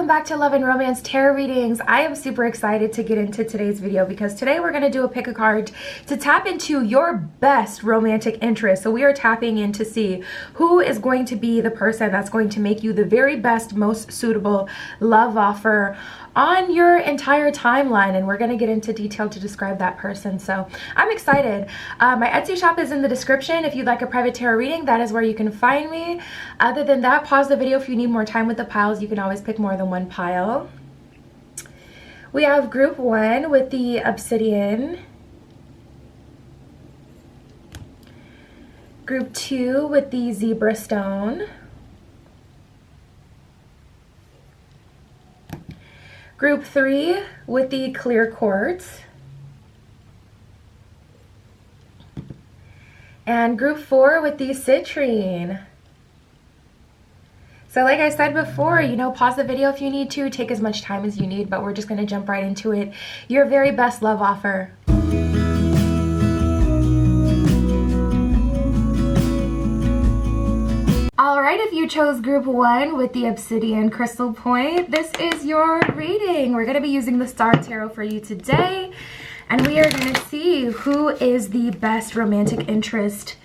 Welcome back to Love and Romance Tarot Readings. I am super excited to get into today's video because today we're going to do a pick a card to tap into your best romantic interest. So we are tapping in to see who is going to be the person that's going to make you the very best, most suitable love offer on your entire timeline, and we're going to get into detail to describe that person. So I'm excited. My Etsy shop is in the description. If you'd like a private tarot reading, that is where you can find me. Other than that, pause the video if you need more time with the piles. You can always pick more than one pile. We have group 1 with the obsidian, group 2 with the zebra stone, group 3 with the clear quartz, and group 4 with the citrine. So like I said before, pause the video if you need to, take as much time as you need, but we're just going to jump right into it. Your very best love offer. Alright, if you chose group 1 with the obsidian crystal point, this is your reading. We're going to be using the Star Tarot for you today, and we are going to see who is the best romantic interest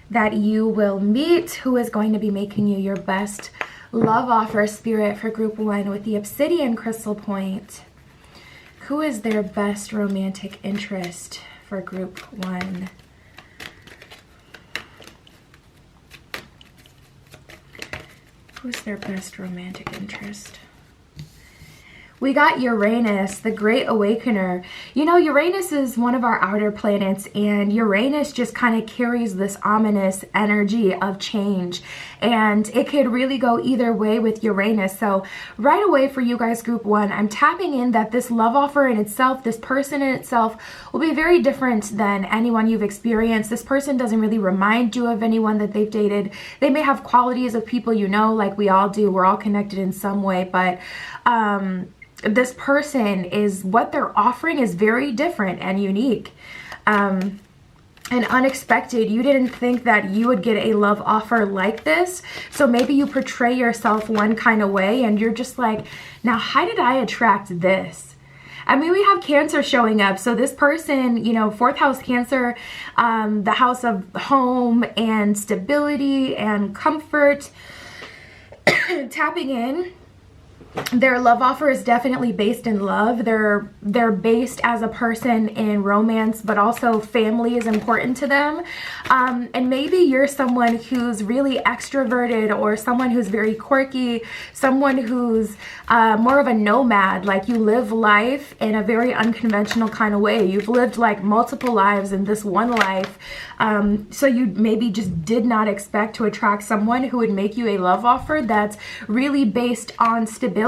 that you will meet, who is going to be making you your best love offer. Spirit, for group 1 with the obsidian crystal point, who is their best romantic interest for group 1? Who's their best romantic interest? We got Uranus, the Great Awakener. Uranus is one of our outer planets, and Uranus just kind of carries this ominous energy of change, and it could really go either way with Uranus. So right away for you guys, group 1, I'm tapping in that this love offer in itself, this person in itself, will be very different than anyone you've experienced. This person doesn't really remind you of anyone that they've dated. They may have qualities of people like we all do. We're all connected in some way, but this person is, what they're offering is very different and unique and unexpected. You didn't think that you would get a love offer like this, so maybe you portray yourself one kind of way and you're just like, now how did I attract this? I mean, we have Cancer showing up, so this person, 4th house Cancer, the house of home and stability and comfort, tapping in. Their love offer is definitely based in love. They're based as a person in romance, but also family is important to them. And maybe you're someone who's really extroverted, or someone who's very quirky, someone who's more of a nomad, like you live life in a very unconventional kind of way. You've lived like multiple lives in this one life. So you maybe just did not expect to attract someone who would make you a love offer that's really based on stability.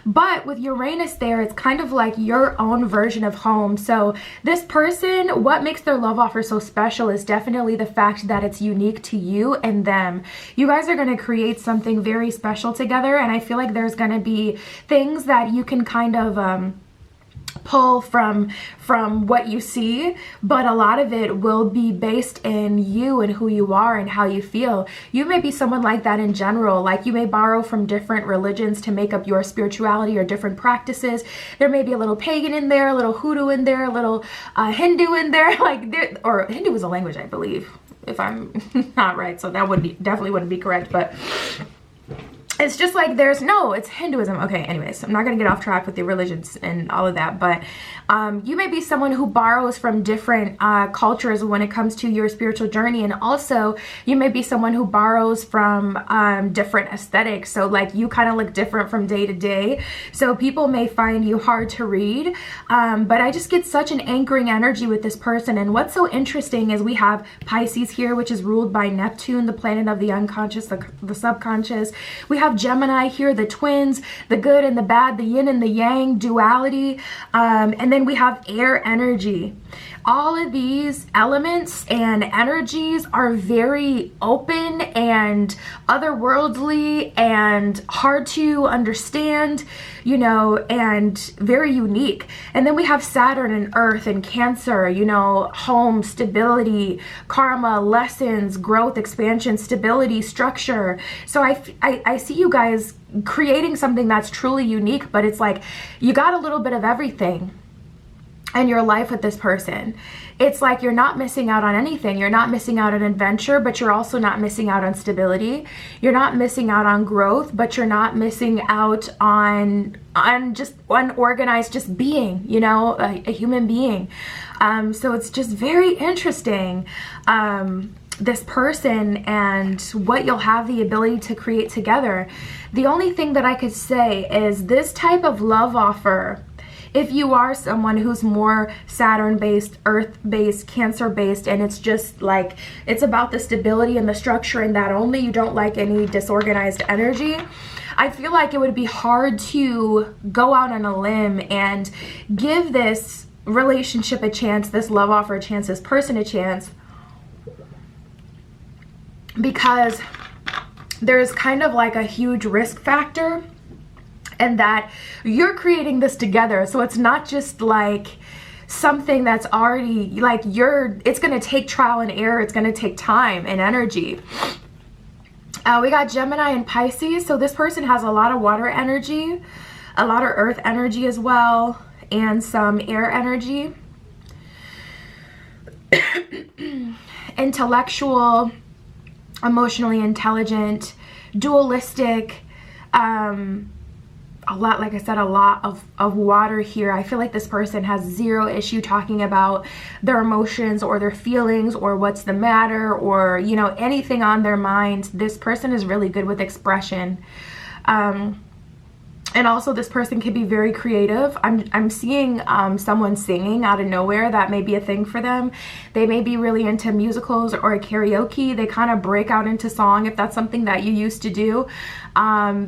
But with Uranus there, it's kind of like your own version of home. So this person, what makes their love offer so special is definitely the fact that it's unique to you and them. You guys are going to create something very special together, and I feel like there's going to be things that you can kind of pull from what you see, but a lot of it will be based in you and who you are and how you feel. You may be someone like that in general, like you may borrow from different religions to make up your spirituality or different practices. There may be a little pagan in there, a little hoodoo in there, a little Hindu in there, or Hindu is a language, I believe, if I'm not right, so that definitely wouldn't be correct, but it's just like it's Hinduism. Okay, anyways, I'm not going to get off track with the religions and all of that, but you may be someone who borrows from different cultures when it comes to your spiritual journey, and also you may be someone who borrows from different aesthetics. So like you kind of look different from day to day, so people may find you hard to read, but I just get such an anchoring energy with this person. And what's so interesting is we have Pisces here, which is ruled by Neptune, the planet of the unconscious, the subconscious. We have Gemini here, the twins, the good and the bad, the yin and the yang, duality, and then we have air energy. All of these elements and energies are very open and otherworldly and hard to understand, and very unique. And then we have Saturn and Earth and Cancer, home, stability, karma, lessons, growth, expansion, stability, structure. So I see you guys creating something that's truly unique, but it's like you got a little bit of everything in your life with this person. It's like you're not missing out on anything. You're not missing out on adventure, but you're also not missing out on stability. You're not missing out on growth, but you're not missing out on just unorganized, just being, you know, a human being. So it's just very interesting, this person and what you'll have the ability to create together. The only thing that I could say is this type of love offer, if you are someone who's more Saturn-based, Earth-based, Cancer-based, and it's just like, it's about the stability and the structure and that only, you don't like any disorganized energy, I feel like it would be hard to go out on a limb and give this relationship a chance, this love offer a chance, this person a chance, because there's kind of like a huge risk factor, and that you're creating this together. So it's not just like something that's already like it's going to take trial and error. It's going to take time and energy. We got Gemini and Pisces. So this person has a lot of water energy, a lot of earth energy as well, and some air energy. Intellectual, emotionally intelligent, dualistic, a lot, like I said, a lot of water here. I feel like this person has zero issue talking about their emotions or their feelings or what's the matter or, you know, anything on their mind. This person is really good with expression. And also this person can be very creative. I'm seeing someone singing out of nowhere. That may be a thing for them. They may be really into musicals or karaoke. They kind of break out into song if that's something that you used to do.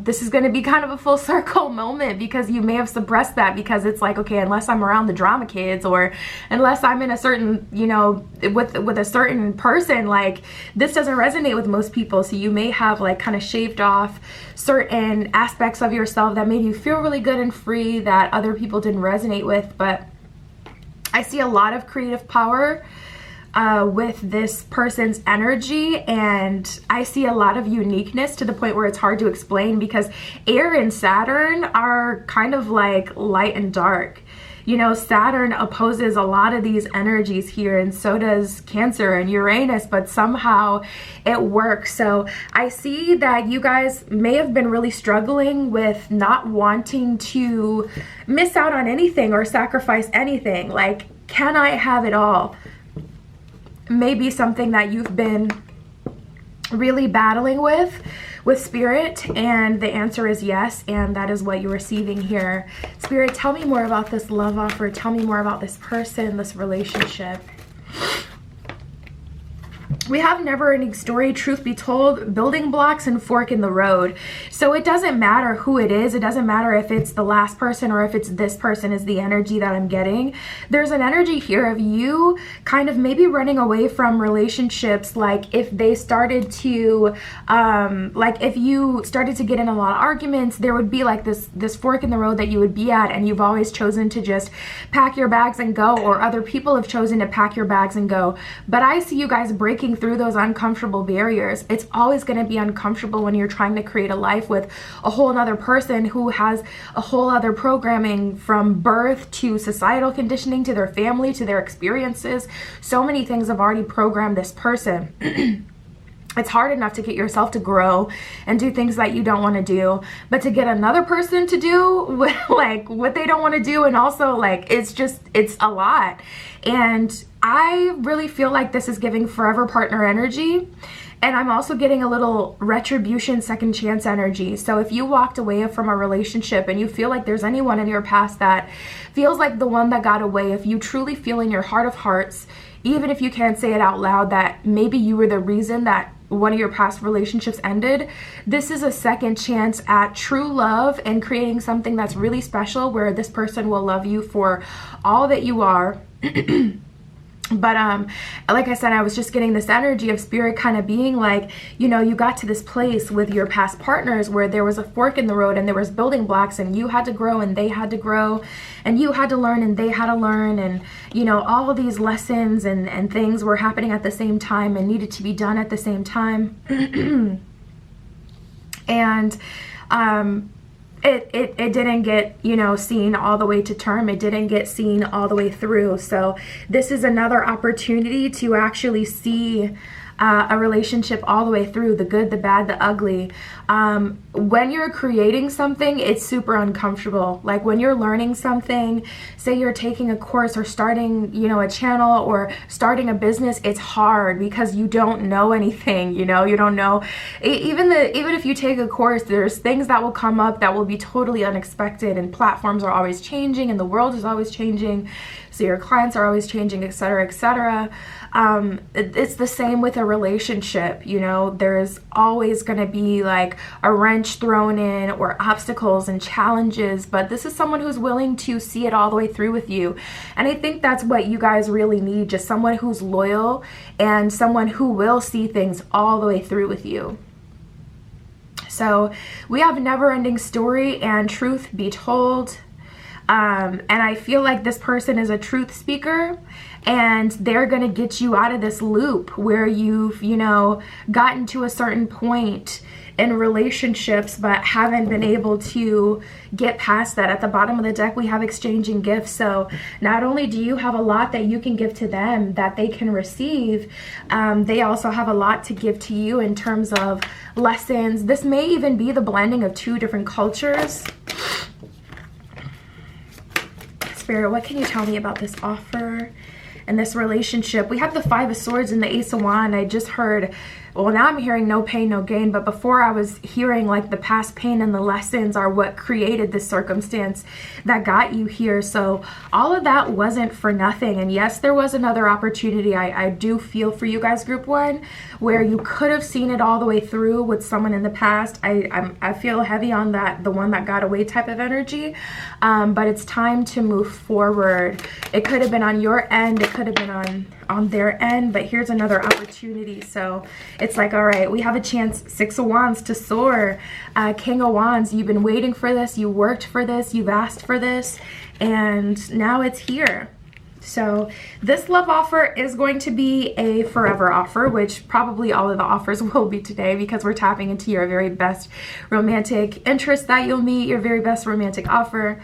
This is going to be kind of a full circle moment because you may have suppressed that because it's like, okay, unless I'm around the drama kids or unless I'm in a certain, you know, with a certain person, like this doesn't resonate with most people. So you may have like kind of shaved off certain aspects of yourself that made you feel really good and free that other people didn't resonate with. But I see a lot of creative power with this person's energy, and I see a lot of uniqueness to the point where it's hard to explain because air and Saturn are kind of like light and dark. You know, Saturn opposes a lot of these energies here, and so does Cancer and Uranus, but somehow it works. So I see that you guys may have been really struggling with not wanting to miss out on anything or sacrifice anything. Like, can I have it all? Maybe something that you've been really battling with Spirit, and the answer is yes, and that is what you're receiving here. Spirit, tell me more about this love offer. Tell me more about this person, this relationship. We have never ending story, truth be told, building blocks, and fork in the road. So it doesn't matter who it is. It doesn't matter if it's the last person or if it's this person is the energy that I'm getting. There's an energy here of you kind of maybe running away from relationships. Like if they started to, like if you started to get in a lot of arguments, there would be like this fork in the road that you would be at, and you've always chosen to just pack your bags and go, or other people have chosen to pack your bags and go. But I see you guys breaking through those uncomfortable barriers. It's always going to be uncomfortable when you're trying to create a life with a whole other person who has a whole other programming from birth to societal conditioning to their family to their experiences. So many things have already programmed this person. It's hard enough to get yourself to grow and do things that you don't want to do, but to get another person to do like what they don't want to do, and also like it's a lot. And I really feel like this is giving forever partner energy, and I'm also getting a little retribution, second chance energy. So if you walked away from a relationship and you feel like there's anyone in your past that feels like the one that got away, if you truly feel in your heart of hearts, even if you can't say it out loud, that maybe you were the reason that one of your past relationships ended, this is a second chance at true love and creating something that's really special where this person will love you for all that you are. But like I said, I was just getting this energy of Spirit kind of being like, you know, you got to this place with your past partners where there was a fork in the road and there was building blocks, and you had to grow and they had to grow, and you had to learn and they had to learn, and you know, all of these lessons and things were happening at the same time and needed to be done at the same time. And it didn't get, you know, seen all the way to term. It didn't get seen all the way through. So this is another opportunity to actually see a relationship all the way through, the good, the bad, the ugly. When you're creating something, it's super uncomfortable. Like when you're learning something, say you're taking a course or starting, you know, a channel or starting a business, it's hard because you don't know anything, you know, you don't know. Even if you take a course, there's things that will come up that will be totally unexpected, and platforms are always changing and the world is always changing. So your clients are always changing, et cetera, et cetera. It's the same with a relationship, you know, there's always going to be like a wrench thrown in or obstacles and challenges, but this is someone who's willing to see it all the way through with you. And I think that's what you guys really need, just someone who's loyal and someone who will see things all the way through with you. So we have a never-ending story and truth be told. And I feel like this person is a truth speaker, and they're going to get you out of this loop where you've, you know, gotten to a certain point in relationships but haven't been able to get past that. At the bottom of the deck, we have exchanging gifts. So not only do you have a lot that you can give to them that they can receive, they also have a lot to give to you in terms of lessons. This may even be the blending of two different cultures. Spirit, what can you tell me about this offer and this relationship? We have the Five of Swords and the Ace of Wands. I just heard, well, now I'm hearing no pain, no gain, but before I was hearing like the past pain and the lessons are what created this circumstance that got you here. So all of that wasn't for nothing. And yes, there was another opportunity. I do feel for you guys, group one, where you could have seen it all the way through with someone in the past. I feel heavy on that, the one that got away type of energy. But it's time to move forward. It could have been on your end. It could have been on their end, but here's another opportunity. So it's like, all right, we have a chance. Six of Wands to soar. King of Wands, you've been waiting for this, you worked for this, you've asked for this, and now it's here. So this love offer is going to be a forever offer, which probably all of the offers will be today, because we're tapping into your very best romantic interest that you'll meet, your very best romantic offer.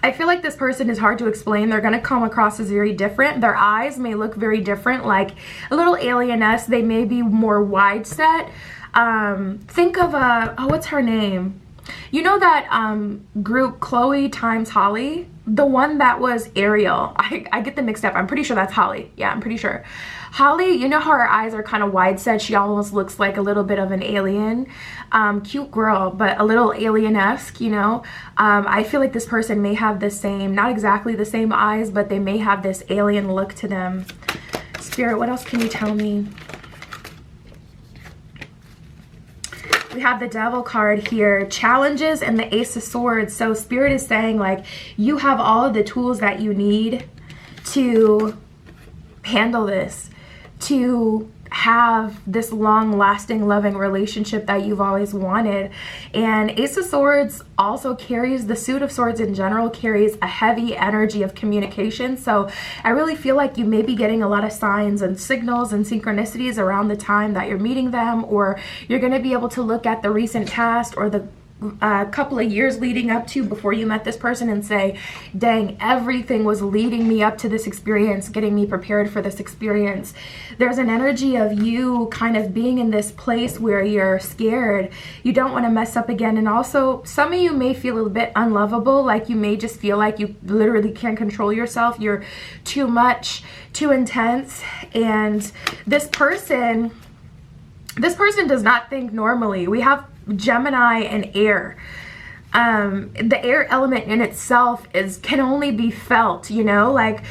I feel like this person is hard to explain. They're going to come across as very different. Their eyes may look very different, like a little alien-esque. They may be more wide set. Think of what's her name? You know that group Chloe times Holly? The one that was Ariel. I get them mixed up. I'm pretty sure that's Holly. Yeah, I'm pretty sure. Holly, you know how her eyes are kind of wide set? She almost looks like a little bit of an alien. Cute girl, but a little alien-esque, you know? I feel like this person may have the same, not exactly the same eyes, but they may have this alien look to them. Spirit, what else can you tell me? We have the Devil card here, challenges, and the Ace of Swords. So Spirit is saying, like, you have all of the tools that you need to handle this, to have this long-lasting, loving relationship that you've always wanted. And Ace of Swords also carries, the suit of swords in general carries a heavy energy of communication. So I really feel like you may be getting a lot of signs and signals and synchronicities around the time that you're meeting them, or you're going to be able to look at the recent past or the couple of years leading up to before you met this person and say, dang, everything was leading me up to this experience, getting me prepared for this experience. There's an energy of you kind of being in this place where you're scared, you don't want to mess up again. And also some of you may feel a bit unlovable, like you may just feel like you literally can't control yourself, you're too much, too intense. And this person does not think normally. We have Gemini and air. The air element in itself can only be felt, you know, like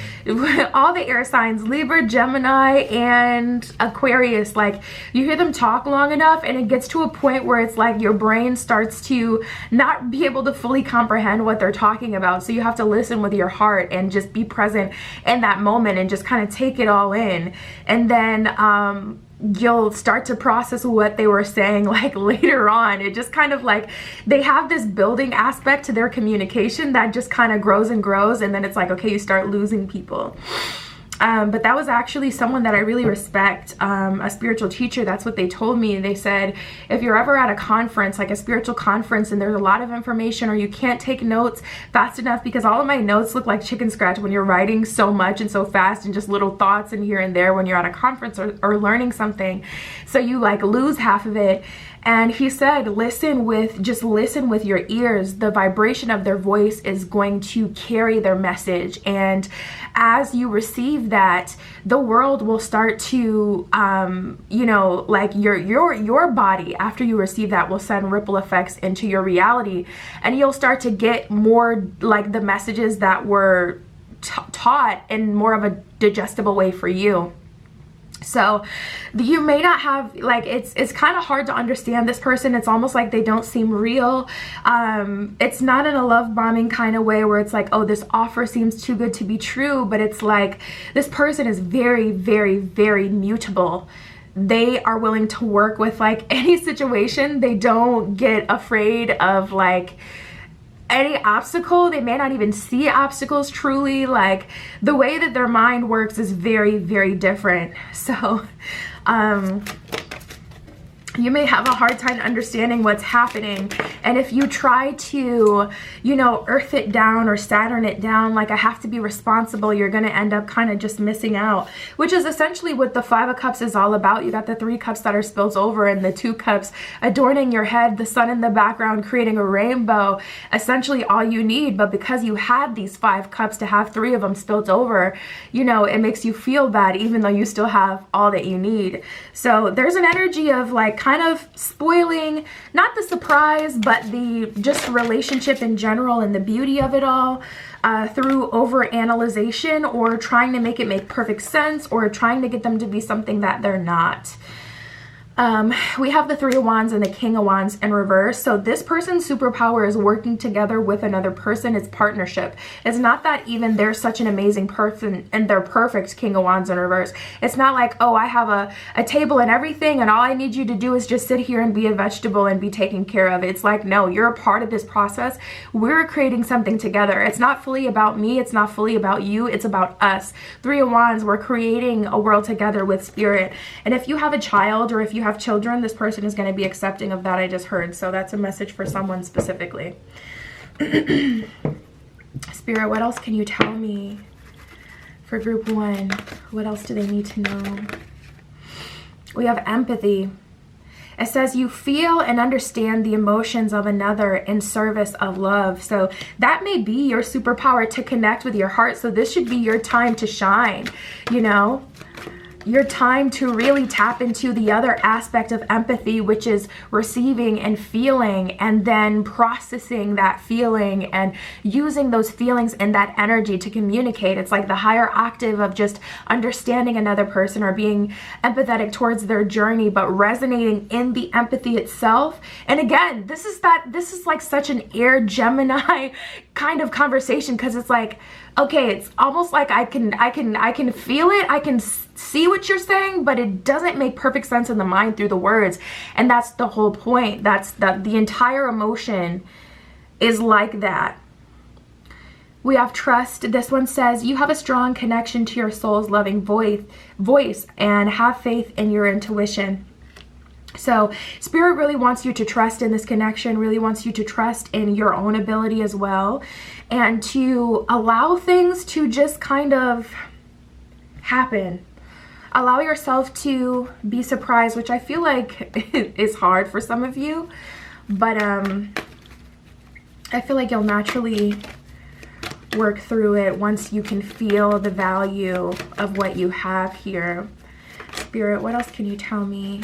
all the air signs, Libra, Gemini, and Aquarius, like you hear them talk long enough and it gets to a point where it's like your brain starts to not be able to fully comprehend what they're talking about. So you have to listen with your heart and just be present in that moment and just kind of take it all in. And then, you'll start to process what they were saying like later on. It just kind of like they have this building aspect to their communication that just kind of grows and grows, and then it's like, okay, you start losing people. But that was actually someone that I really respect, a spiritual teacher. That's what they told me. They said, if you're ever at a conference, like a spiritual conference, and there's a lot of information, or you can't take notes fast enough, because all of my notes look like chicken scratch when you're writing so much and so fast, and just little thoughts in here and there when you're at a conference or learning something. So you like lose half of it. And he said, just listen with your ears. The vibration of their voice is going to carry their message. And as you receive that, the world will start to, you know, like your body, after you receive that, will send ripple effects into your reality. And you'll start to get more like the messages that were taught in more of a digestible way for you. So you may not have, like, it's kind of hard to understand this person. It's almost like they don't seem real. It's not in a love bombing kind of way where it's like, oh, this offer seems too good to be true, but it's like this person is very, very, very mutable. They are willing to work with like any situation. They don't get afraid of like any obstacle. They may not even see obstacles truly. Like the way that their mind works is very, very different. So you may have a hard time understanding what's happening. And if you try to, you know, earth it down or Saturn it down, like I have to be responsible, you're going to end up kind of just missing out, which is essentially what the 5 of Cups is all about. You got the 3 cups that are spilled over and the 2 cups adorning your head, the sun in the background, creating a rainbow, essentially all you need. But because you had these 5 cups, to have 3 of them spilled over, you know, it makes you feel bad, even though you still have all that you need. So there's an energy of like kind of spoiling, not the surprise, but the just relationship in general and the beauty of it all through over-analyzation, or trying to make it make perfect sense, or trying to get them to be something that they're not. We have the 3 of Wands and the King of Wands in reverse. So this person's superpower is working together with another person. It's partnership. It's not that even they're such an amazing person and they're perfect, King of Wands in reverse. It's not like, oh, I have a table and everything and all I need you to do is just sit here and be a vegetable and be taken care of. It's like, no, you're a part of this process. We're creating something together. It's not fully about me. It's not fully about you. It's about us. 3 of Wands, we're creating a world together with spirit. And if you have a child, or if you have children, this person is going to be accepting of that. I just heard. So that's a message for someone specifically. Spirit, what else can you tell me for group 1? What else do they need to know? We have empathy. It says you feel and understand the emotions of another in service of love. So that may be your superpower, to connect with your heart. So this should be your time to shine, you know? Your time to really tap into the other aspect of empathy, which is receiving and feeling, and then processing that feeling and using those feelings and that energy to communicate. It's like the higher octave of just understanding another person or being empathetic towards their journey, but resonating in the empathy itself. And again, this is like such an air Gemini kind of conversation, because it's like, okay, it's almost like I can feel it, I can see what you're saying, but it doesn't make perfect sense in the mind through the words. And that's the whole point. That's the entire emotion is like that. We have trust. This one says you have a strong connection to your soul's loving voice and have faith in your intuition. So Spirit really wants you to trust in this connection, really wants you to trust in your own ability as well, and to allow things to just kind of happen. Allow yourself to be surprised, which I feel like is hard for some of you, but I feel like you'll naturally work through it once you can feel the value of what you have here. Spirit, what else can you tell me?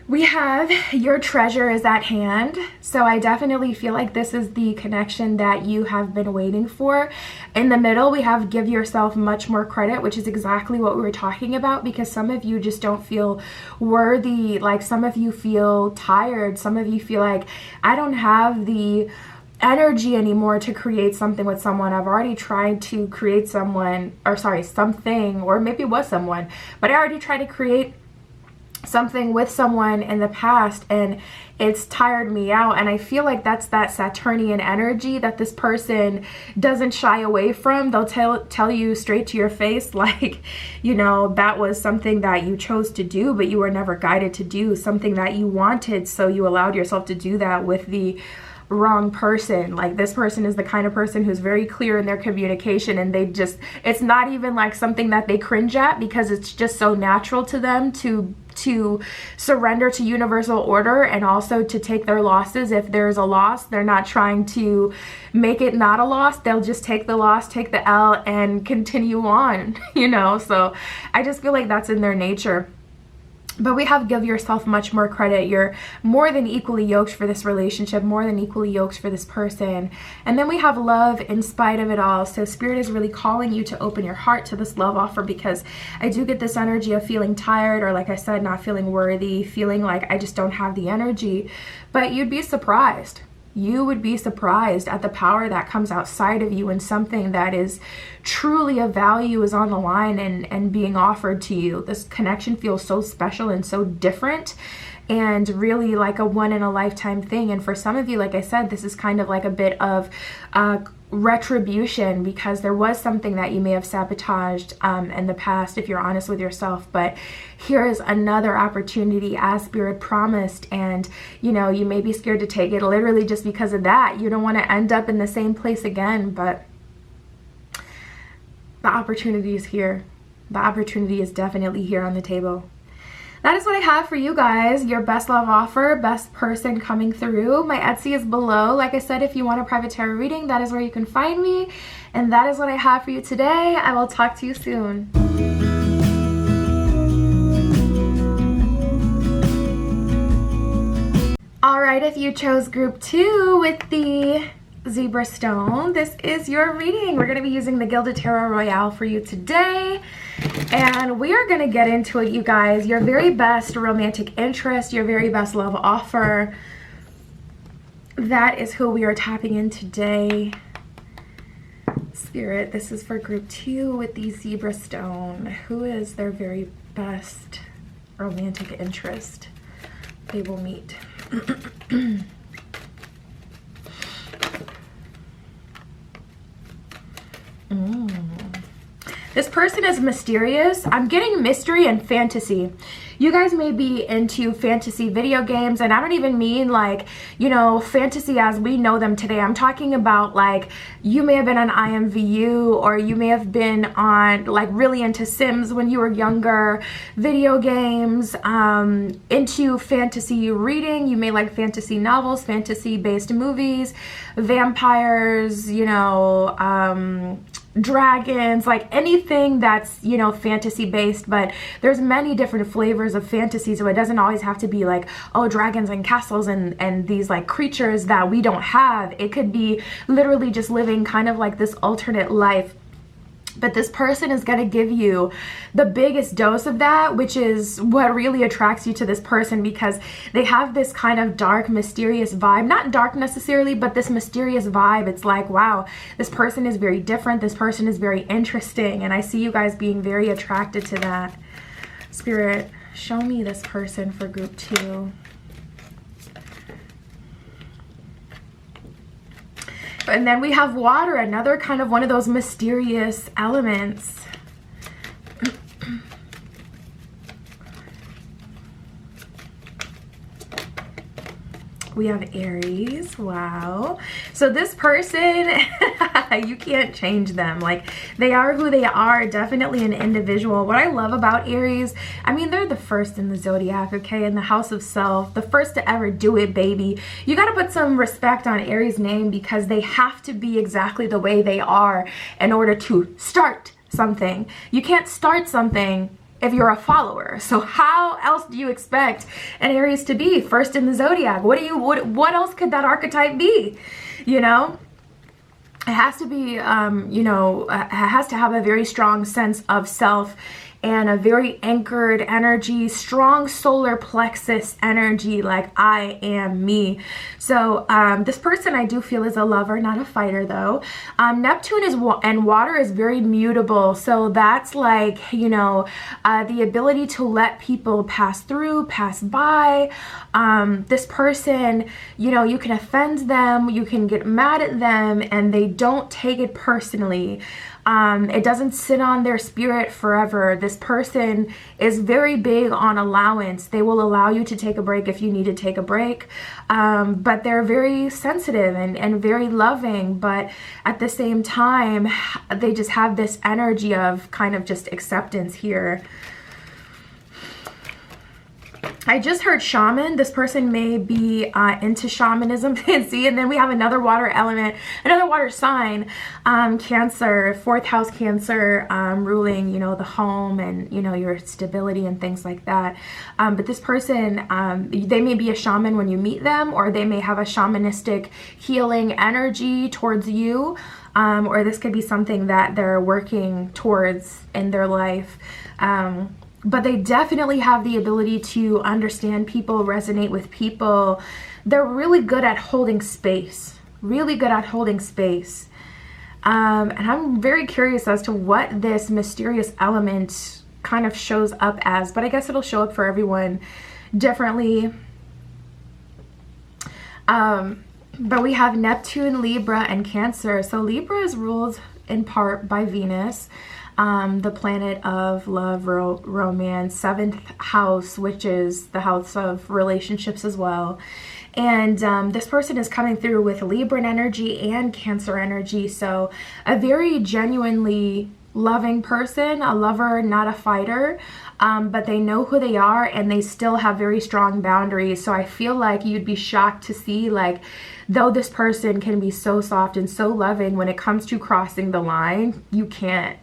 We have your treasure is at hand. So I definitely feel like this is the connection that you have been waiting for. In the middle, we have give yourself much more credit, which is exactly what we were talking about, because some of you just don't feel worthy. Like some of you feel tired. Some of you feel like, I don't have the energy anymore to create something with someone. I've already tried to create something, or maybe it was someone, but I already tried to create something with someone in the past and it's tired me out. And I feel like that's that Saturnian energy that this person doesn't shy away from. They'll tell you straight to your face, like, you know, that was something that you chose to do, but you were never guided to do, something that you wanted, so you allowed yourself to do that with the wrong person. Like, this person is the kind of person who's very clear in their communication, and they just, it's not even like something that they cringe at, because it's just so natural to them to surrender to universal order, and also to take their losses. If there's a loss, they're not trying to make it not a loss. They'll just take the loss, take the L, and continue on, you know. So I just feel like that's in their nature. But we have give yourself much more credit. You're more than equally yoked for this relationship, more than equally yoked for this person. And then we have love in spite of it all. So Spirit is really calling you to open your heart to this love offer, because I do get this energy of feeling tired, or like I said, not feeling worthy, feeling like I just don't have the energy. But you'd be surprised. You would be surprised at the power that comes outside of you, and something that is truly of value is on the line and being offered to you. This connection feels so special and so different, and really like a one in a lifetime thing. And for some of you, like I said, this is kind of like a bit of retribution, because there was something that you may have sabotaged in the past, if you're honest with yourself. But here is another opportunity, as Spirit promised, and you know, you may be scared to take it literally just because of that. You don't want to end up in the same place again, but the opportunity is here. The opportunity is definitely here on the table. That is what I have for you guys. Your best love offer, best person coming through. My Etsy is below. Like I said, if you want a private tarot reading, that is where you can find me. And that is what I have for you today. I will talk to you soon. All right, if you chose group 2 with the Zebra Stone, this is your reading. We're going to be using the Gilded Tarot Royale for you today, and we are going to get into it, you guys. Your very best romantic interest, your very best love offer. That is who we are tapping in today. Spirit, this is for group 2 with the Zebra Stone. Who is their very best romantic interest? They will meet. This person is mysterious. I'm getting mystery and fantasy. You guys may be into fantasy video games, and I don't even mean like, you know, fantasy as we know them today. I'm talking about like, you may have been on IMVU, or you may have been on like really into Sims when you were younger, video games, into fantasy reading. You may like fantasy novels, fantasy based movies, vampires, you know, dragons, like anything that's, you know, fantasy based. But there's many different flavors of fantasy, so it doesn't always have to be like, oh, dragons and castles and these like creatures that we don't have. It could be literally just living kind of like this alternate life. But this person is going to give you the biggest dose of that, which is what really attracts you to this person, because they have this kind of dark, mysterious vibe. Not dark necessarily, but this mysterious vibe. It's like, wow, this person is very different. This person is very interesting. And I see you guys being very attracted to that. Spirit, show me this person for group 2. And then we have water, another kind of one of those mysterious elements. We have Aries. Wow. So this person, you can't change them. Like, they are who they are. Definitely an individual. What I love about Aries, I mean, they're the first in the zodiac, okay? In the house of self, the first to ever do it, baby. You got to put some respect on Aries' name, because they have to be exactly the way they are in order to start something. You can't start something if you're a follower. So how else do you expect an Aries to be first in the zodiac? What else could that archetype be? You know, it has to be, you know, it has to have a very strong sense of self and a very anchored energy, strong solar plexus energy, like I am me. So this person I do feel is a lover, not a fighter though. Neptune and water is very mutable. So that's like, you know, the ability to let people pass through, pass by. This person, you know, you can offend them, you can get mad at them, and they don't take it personally. It doesn't sit on their spirit forever. This person is very big on allowance. They will allow you to take a break if you need to take a break. But they're very sensitive and very loving. But at the same time, they just have this energy of kind of just acceptance here. I just heard shaman. This person may be into shamanism. See, and then we have another water element, another water sign, Cancer, 4th house Cancer, ruling, you know, the home and, you know, your stability and things like that. But this person, they may be a shaman when you meet them, or they may have a shamanistic healing energy towards you. Or this could be something that they're working towards in their life. But they definitely have the ability to understand people, resonate with people. They're really good at holding space, really good at holding space. And I'm very curious as to what this mysterious element kind of shows up as, but I guess it'll show up for everyone differently. But we have Neptune, Libra, and Cancer. So Libra is ruled in part by Venus. The planet of love, romance, 7th house, which is the house of relationships as well. And this person is coming through with Libran energy and Cancer energy. So a very genuinely loving person, a lover, not a fighter, but they know who they are and they still have very strong boundaries. So I feel like you'd be shocked to see, like, though this person can be so soft and so loving, when it comes to crossing the line, you can't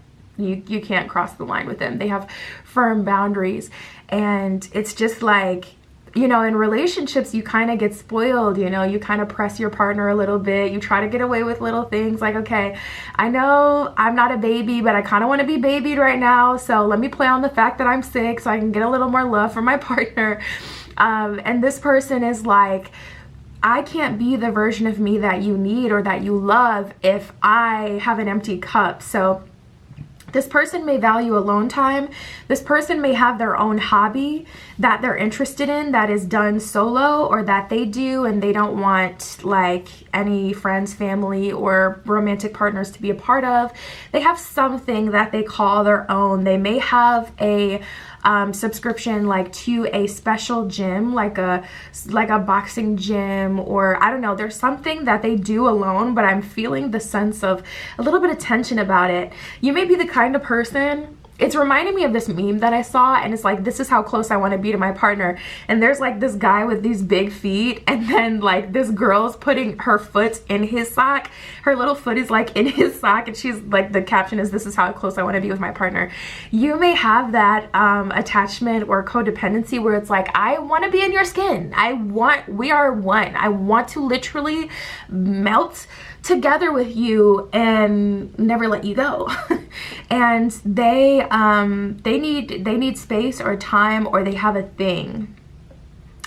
cross the line with them. They have firm boundaries. And it's just like, you know, in relationships, you kind of get spoiled, you know, you kind of press your partner a little bit. You try to get away with little things like, okay, I know I'm not a baby, but I kind of want to be babied right now. So let me play on the fact that I'm sick so I can get a little more love from my partner. And this person is like, I can't be the version of me that you need or that you love if I have an empty cup. So this person may value alone time. This person may have their own hobby that they're interested in that is done solo, or that they do and they don't want like any friends, family, or romantic partners to be a part of. They have something that they call their own. They may have a subscription like to a special gym, like a boxing gym, or I don't know, there's something that they do alone, but I'm feeling the sense of a little bit of tension about it. You may be the kind of person, it's reminding me of this meme that I saw, and it's like, this is how close I want to be to my partner. And there's like this guy with these big feet, and then like this girl's putting her foot in his sock. Her little foot is like in his sock, and she's like, the caption is, this is how close I want to be with my partner. You may have that attachment or codependency where it's like, I want to be in your skin. We are one. I want to literally melt together with you and never let you go. And they need space or time, or they have a thing.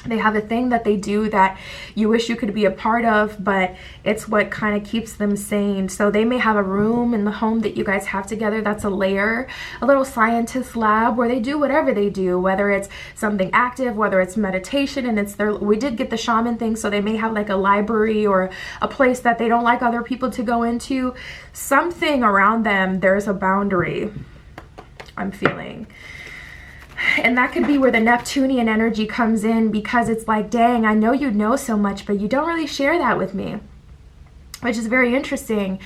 They have a thing that they do that you wish you could be a part of, but it's what kind of keeps them sane. So they may have a room in the home that you guys have together that's a lair, a little scientist lab where they do whatever they do, whether it's something active, whether it's meditation, and it's their, we did get the shaman thing, so they may have like a library or a place that they don't like other people to go into. Something around them, there's a boundary, I'm feeling. And that could be where the Neptunian energy comes in, because it's like, dang, I know you know so much, but you don't really share that with me, which is very interesting.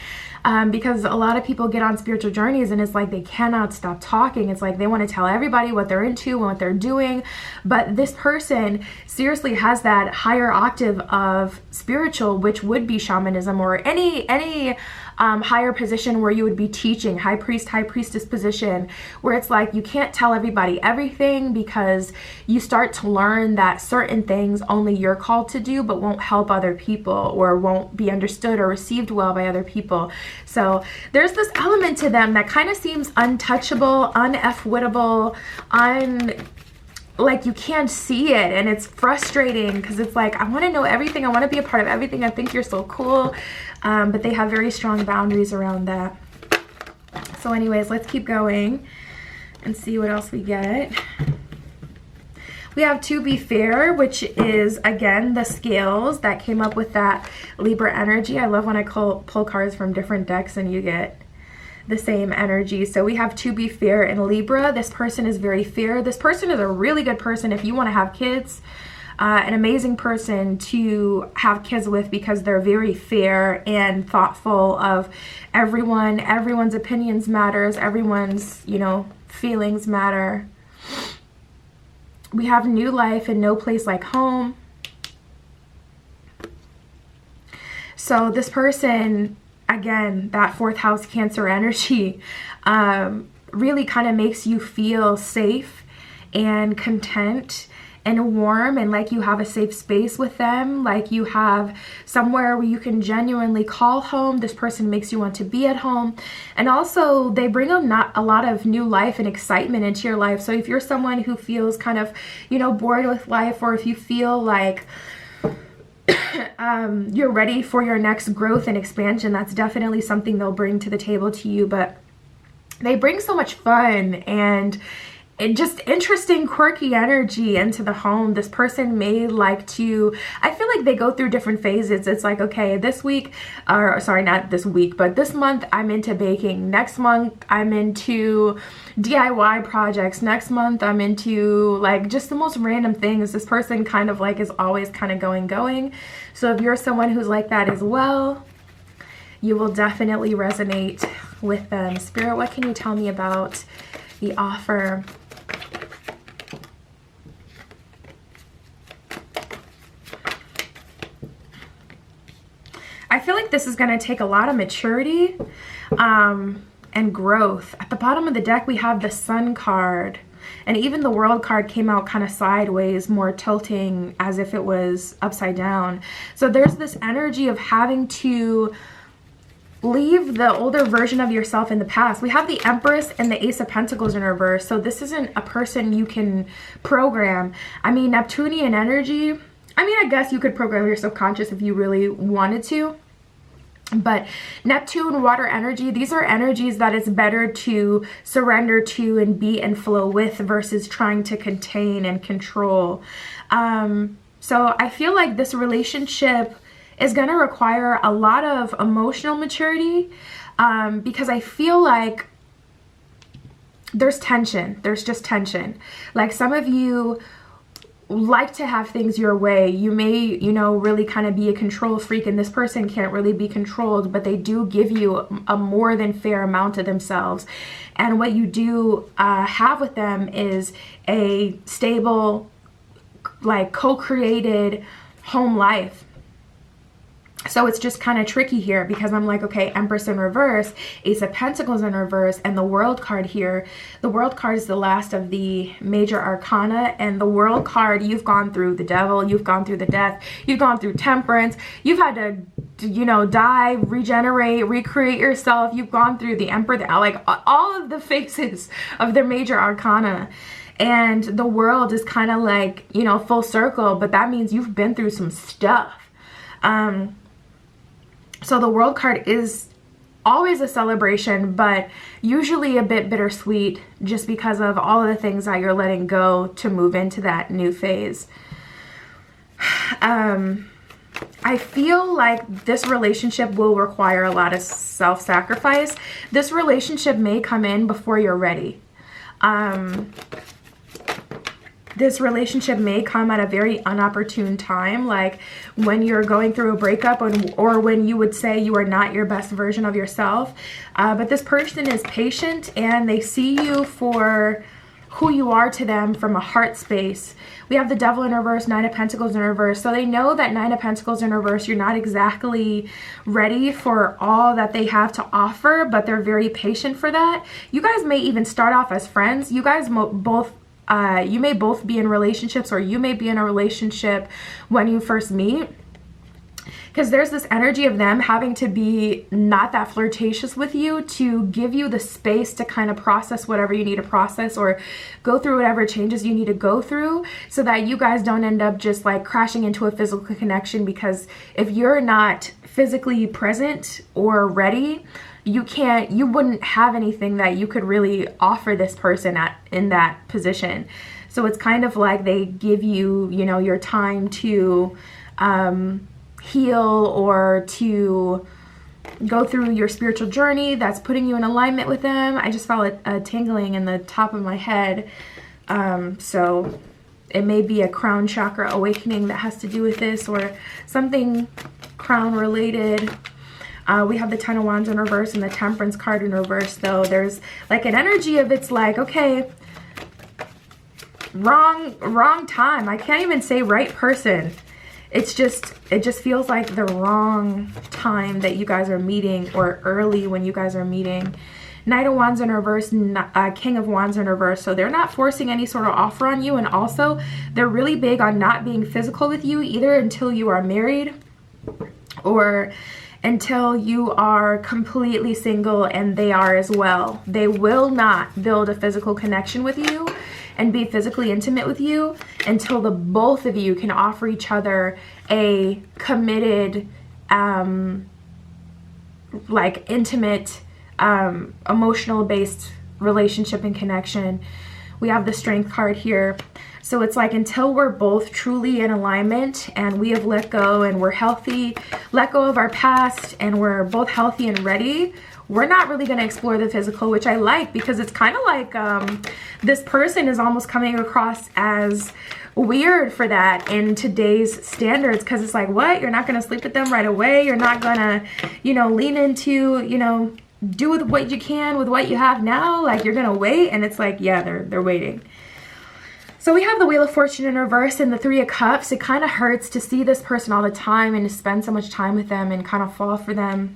Because a lot of people get on spiritual journeys and it's like they cannot stop talking. It's like they want to tell everybody what they're into and what they're doing. But this person seriously has that higher octave of spiritual, which would be shamanism or any higher position where you would be teaching, high priest, high priestess position, where it's like you can't tell everybody everything because you start to learn that certain things only you're called to do but won't help other people or won't be understood or received well by other people. So there's this element to them that kind of seems untouchable, un-F-wittable, like you can't see it, and it's frustrating because it's like, I want to know everything, I want to be a part of everything, I think you're so cool, but they have very strong boundaries around that. So anyways, let's keep going and see what else we get. We have To Be Fair, which is, again, the scales that came up with that Libra energy. I love when I pull cards from different decks and you get the same energy. So we have To Be Fair in Libra. This person is very fair. This person is a really good person if you want to have kids. An amazing person to have kids with because they're very fair and thoughtful of everyone. Everyone's opinions matters. Everyone's, you know, feelings matter. We have New Life and No Place Like Home. So this person, again, that fourth house Cancer energy, really kind of makes you feel safe and content and warm, and like you have a safe space with them, like you have somewhere where you can genuinely call home. This person makes you want to be at home, and also they bring a lot of new life and excitement into your life. So if you're someone who feels kind of, you know, bored with life, or if you feel like you're ready for your next growth and expansion, that's definitely something they'll bring to the table to you. But they bring so much fun and just interesting, quirky energy into the home. This person may like to, I feel like they go through different phases. It's like, okay, this week, or sorry, not this week, but this month I'm into baking. Next month I'm into DIY projects. Next month I'm into like just the most random things. This person kind of like is always kind of going. So if you're someone who's like that as well, you will definitely resonate with them. Spirit, what can you tell me about the offer? I feel like this is going to take a lot of maturity and growth. At the bottom of the deck, we have the Sun card. And even the World card came out kind of sideways, more tilting as if it was upside down. So there's this energy of having to leave the older version of yourself in the past. We have the Empress and the Ace of Pentacles in reverse. So this isn't a person you can program. I mean, Neptunian energy, I mean, I guess you could program your subconscious if you really wanted to. But Neptune, water energy, these are energies that it's better to surrender to and be and flow with versus trying to contain and control. So I feel like this relationship is going to require a lot of emotional maturity because I feel like there's tension. There's just tension. Like some of you like to have things your way. You may, you know, really kind of be a control freak, and this person can't really be controlled, but they do give you a more than fair amount of themselves. And what you do have with them is a stable, like co-created home life. So it's just kind of tricky here because I'm like, okay, Empress in reverse, Ace of Pentacles in reverse, and the World card here. The World card is the last of the major arcana, and the World card, you've gone through the devil, you've gone through the death, you've gone through temperance, you've had to, you know, die, regenerate, recreate yourself, you've gone through the Emperor, like all of the phases of the major arcana. And the World is kind of like, you know, full circle, but that means you've been through some stuff. So the World card is always a celebration, but usually a bit bittersweet just because of all of the things that you're letting go to move into that new phase. I feel like this relationship will require a lot of self-sacrifice. This relationship may come in before you're ready. This relationship may come at a very unopportune time, like when you're going through a breakup or when you would say you are not your best version of yourself. But this person is patient and they see you for who you are to them from a heart space. We have the Devil in reverse, Nine of Pentacles in reverse. So they know that Nine of Pentacles in reverse, you're not exactly ready for all that they have to offer, but they're very patient for that. You guys may even start off as friends. You guys both, you may both be in relationships, or you may be in a relationship when you first meet. Because there's this energy of them having to be not that flirtatious with you to give you the space to kind of process whatever you need to process, or go through whatever changes you need to go through, so that you guys don't end up just like crashing into a physical connection. Because if you're not physically present or ready, you wouldn't have anything that you could really offer this person in that position. So it's kind of like they give you, you know, your time to heal, or to go through your spiritual journey that's putting you in alignment with them. I just felt a tingling in the top of my head. So it may be a crown chakra awakening that has to do with this, or something crown related. We have the Ten of Wands in reverse and the Temperance card in reverse, though. There's like an energy of, it's like, okay, wrong time. I can't even say right person. It just feels like the wrong time that you guys are meeting, or early when you guys are meeting. Knight of Wands in reverse, King of Wands in reverse. So they're not forcing any sort of offer on you. And also, they're really big on not being physical with you, either until you are married, or until you are completely single, and they are as well. They will not build a physical connection with you and be physically intimate with you until the both of you can offer each other a committed, like intimate, emotional based relationship and connection. We have the Strength card here. So it's like, until we're both truly in alignment and we have let go and we're healthy, let go of our past, and we're both healthy and ready, we're not really going to explore the physical, which I like, because it's kind of like this person is almost coming across as weird for that in today's standards, because it's like, what? You're not going to sleep with them right away? You're not going to, you know, lean into, you know, do with what you can with what you have now? Like, you're going to wait? And it's like, yeah, they're waiting. So we have the Wheel of Fortune in reverse and the Three of Cups. It kind of hurts to see this person all the time and to spend so much time with them and kind of fall for them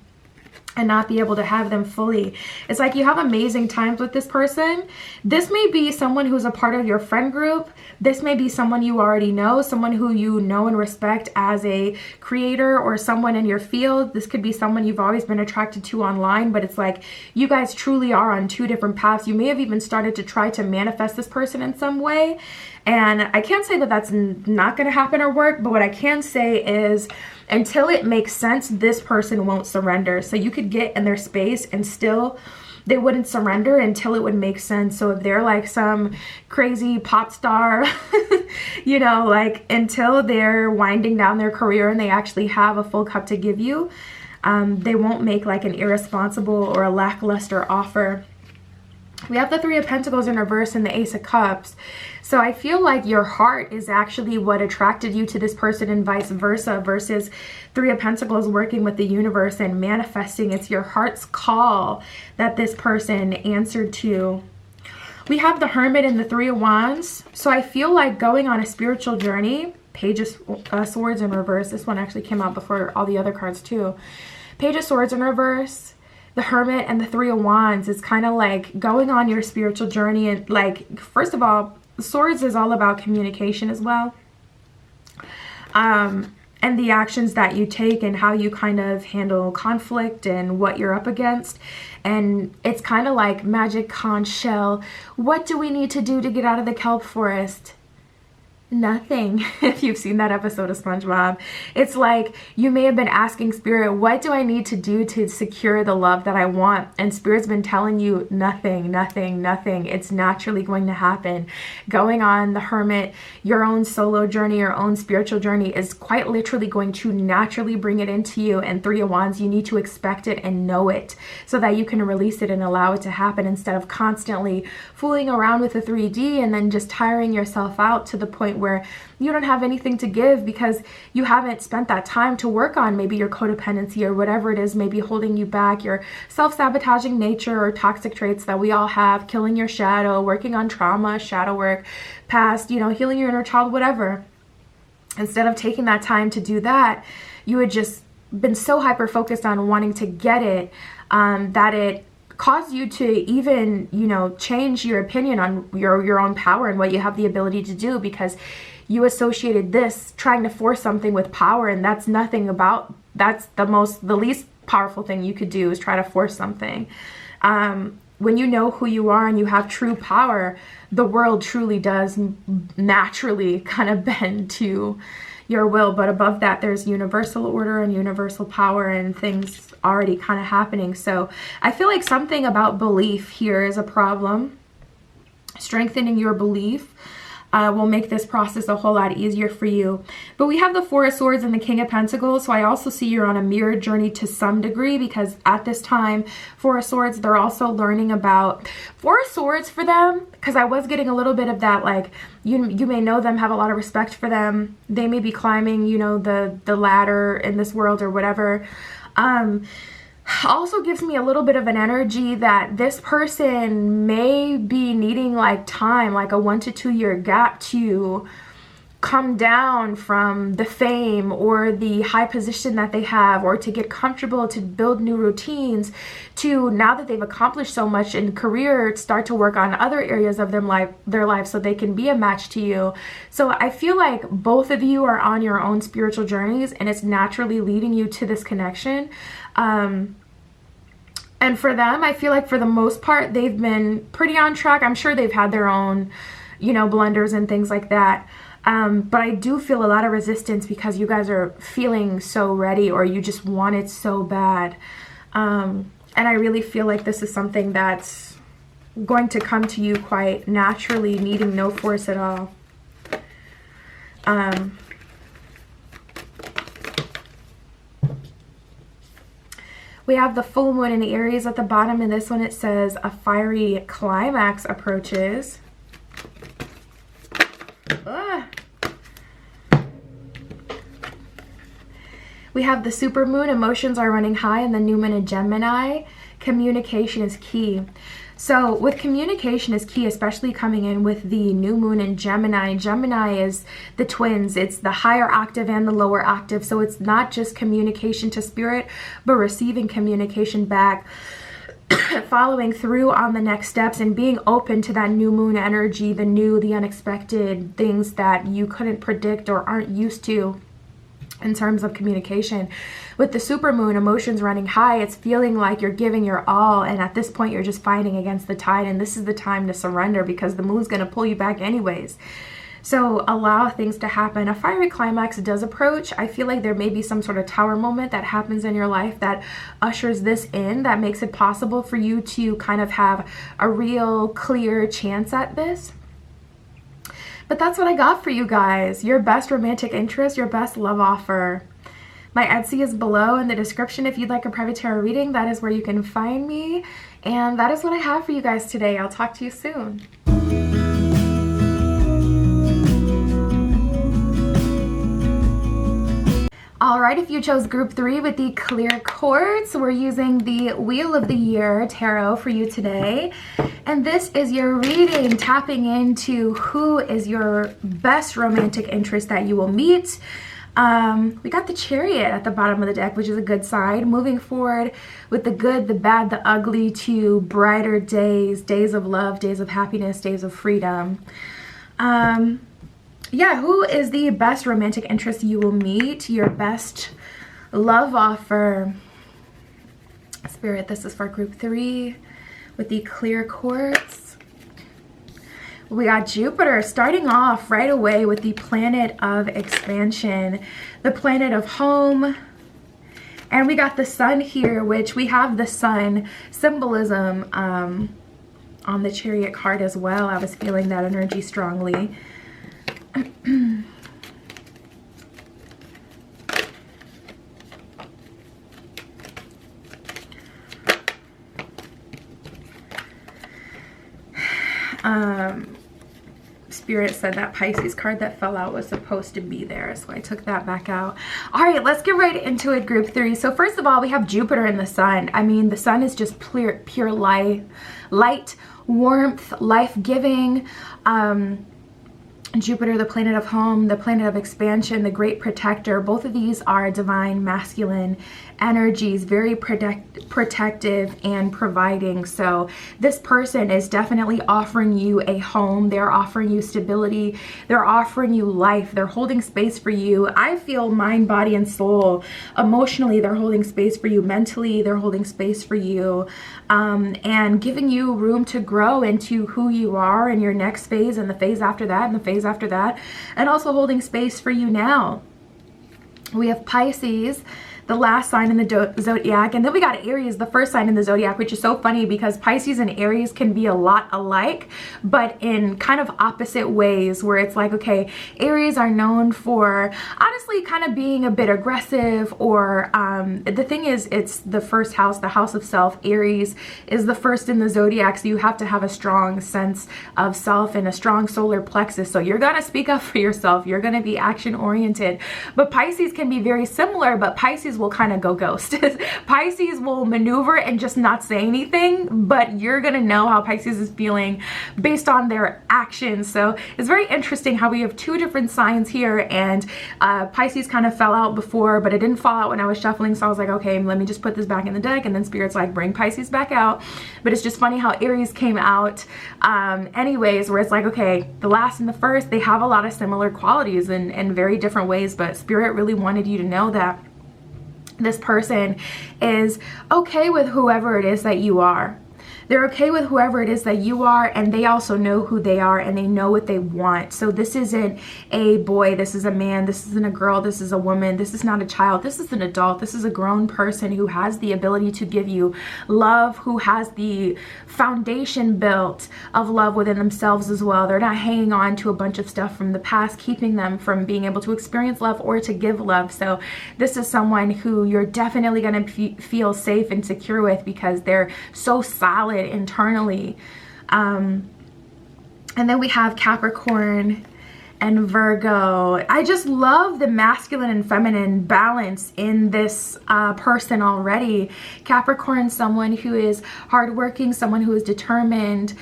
and not be able to have them fully. It's like you have amazing times with this person. This may be someone who's a part of your friend group. This may be someone you already know, someone who you know and respect as a creator, or someone in your field. This could be someone you've always been attracted to online, but it's like you guys truly are on two different paths. You may have even started to try to manifest this person in some way. And I can't say that that's not going to happen or work, but what I can say is, until it makes sense, this person won't surrender. So you could get in their space and still they wouldn't surrender until it would make sense. So if they're like some crazy pop star, you know, like until they're winding down their career and they actually have a full cup to give you, they won't make like an irresponsible or a lackluster offer. We have the Three of Pentacles in reverse and the Ace of Cups. So I feel like your heart is actually what attracted you to this person, and vice versa, versus Three of Pentacles working with the universe and manifesting. It's your heart's call that this person answered to. We have the Hermit and the Three of Wands. So I feel like going on a spiritual journey. Page of Swords in reverse. This one actually came out before all the other cards too. Page of Swords in reverse. The Hermit and the Three of Wands is kind of like going on your spiritual journey. And like, first of all, Swords is all about communication as well. And the actions that you take and how you kind of handle conflict and what you're up against. And it's kind of like magic conch shell. What do we need to do to get out of the kelp forest? Nothing. If you've seen that episode of SpongeBob, it's like you may have been asking Spirit, what do I need to do to secure the love that I want? And Spirit's been telling you nothing, nothing, nothing. It's naturally going to happen. Going on the Hermit, your own solo journey, your own spiritual journey is quite literally going to naturally bring it into you. And Three of Wands, you need to expect it and know it so that you can release it and allow it to happen, instead of constantly fooling around with the 3D and then just tiring yourself out to the point where you don't have anything to give because you haven't spent that time to work on maybe your codependency or whatever it is, maybe holding you back, your self-sabotaging nature or toxic traits that we all have, killing your shadow, working on trauma, shadow work, past, you know, healing your inner child, whatever. Instead of taking that time to do that, you had just been so hyper focused on wanting to get it that it caused you to even, you know, change your opinion on your own power and what you have the ability to do, because you associated this trying to force something with power, and that's nothing about, that's the least powerful thing you could do is try to force something. When you know who you are and you have true power, the world truly does naturally kind of bend to your will. But above that, there's universal order and universal power and things already kind of happening. So I feel like something about belief here is a problem. Strengthening your belief will make this process a whole lot easier for you. But we have the Four of Swords and the King of Pentacles, so I also see you're on a mirrored journey to some degree, because at this time, Four of Swords, they're also learning about Four of Swords for them, because I was getting a little bit of that, like, you may know them, have a lot of respect for them. They may be climbing, you know, the ladder in this world or whatever. Also gives me a little bit of an energy that this person may be needing like time, like a 1 to 2 year gap to come down from the fame or the high position that they have, or to get comfortable, to build new routines, to, now that they've accomplished so much in career, start to work on other areas of their life so they can be a match to you. So I feel like both of you are on your own spiritual journeys, and it's naturally leading you to this connection. And for them, I feel like for the most part, they've been pretty on track. I'm sure they've had their own, you know, blunders and things like that. But I do feel a lot of resistance because you guys are feeling so ready, or you just want it so bad. And I really feel like this is something that's going to come to you quite naturally, needing no force at all. We have the full moon in the Aries at the bottom, and this one it says a fiery climax approaches. Ugh. We have the super moon, emotions are running high, and the new moon in Gemini. Communication is key. So with communication is key, especially coming in with the new moon in Gemini. Gemini is the twins. It's the higher octave and the lower octave. So it's not just communication to spirit, but receiving communication back, following through on the next steps, and being open to that new moon energy, the new, the unexpected things that you couldn't predict or aren't used to in terms of communication. With the super moon, emotions running high, it's feeling like you're giving your all, and at this point you're just fighting against the tide, and this is the time to surrender because the moon's going to pull you back anyways. So allow things to happen. A fiery climax does approach. I feel like there may be some sort of tower moment that happens in your life that ushers this in, that makes it possible for you to kind of have a real clear chance at this. But that's what I got for you guys. Your best romantic interest, your best love offer. My Etsy is below in the description if you'd like a private tarot reading. That is where you can find me. And that is what I have for you guys today. I'll talk to you soon. Alright, if you chose group 3 with the clear quartz, we're using the Wheel of the Year tarot for you today. And this is your reading, tapping into who is your best romantic interest that you will meet. We got the Chariot at the bottom of the deck, which is a good sign. Moving forward with the good, the bad, the ugly to brighter days, days of love, days of happiness, days of freedom. Yeah, who is the best romantic interest you will meet? Your best love offer. Spirit, this is for group 3 with the clear quartz. We got Jupiter starting off right away with the planet of expansion, the planet of home. And we got the sun here, which we have the sun symbolism on the Chariot card as well. I was feeling that energy strongly. Spirit said that Pisces card that fell out was supposed to be there, so I took that back out. All right, let's get right into it, group 3. So first of all, we have Jupiter and the Sun. I mean, the Sun is just pure light, warmth, life-giving. Jupiter, the planet of home, the planet of expansion, the great protector. Both of these are divine masculine energies, very protective and providing. So this person is definitely offering you a home. They're offering you stability. They're offering you life. They're holding space for you. I feel mind, body, and soul. Emotionally, they're holding space for you. Mentally, they're holding space for you, and giving you room to grow into who you are in your next phase, and the phase after that, and the phase after that, and also holding space for you now. We have Pisces, the last sign in the zodiac, and then we got Aries, the first sign in the zodiac, which is so funny because Pisces and Aries can be a lot alike, but in kind of opposite ways, where it's like, okay, Aries are known for honestly kind of being a bit aggressive, or the thing is, it's the first house, the house of self. Aries is the first in the zodiac, so you have to have a strong sense of self and a strong solar plexus, so you're gonna speak up for yourself, you're gonna be action oriented. But Pisces can be very similar, but Pisces will kind of go ghost. Pisces will maneuver and just not say anything, but you're gonna know how Pisces is feeling based on their actions. So it's very interesting how we have two different signs here, and Pisces kind of fell out before, but it didn't fall out when I was shuffling, so I was like, okay, let me just put this back in the deck, and then Spirit's like, bring Pisces back out. But it's just funny how Aries came out anyways, where it's like, okay, the last and the first, they have a lot of similar qualities in very different ways, but Spirit really wanted you to know that this person is okay with whoever it is that you are. They're okay with whoever it is that you are, and they also know who they are, and they know what they want. So this isn't a boy, this is a man, this isn't a girl, this is a woman, this is not a child, this is an adult, this is a grown person who has the ability to give you love, who has the foundation built of love within themselves as well. They're not hanging on to a bunch of stuff from the past, keeping them from being able to experience love or to give love. So this is someone who you're definitely going to feel safe and secure with, because they're so solid internally. And then we have Capricorn and Virgo. I just love the masculine and feminine balance in this person already. Capricorn, someone who is hardworking, someone who is determined,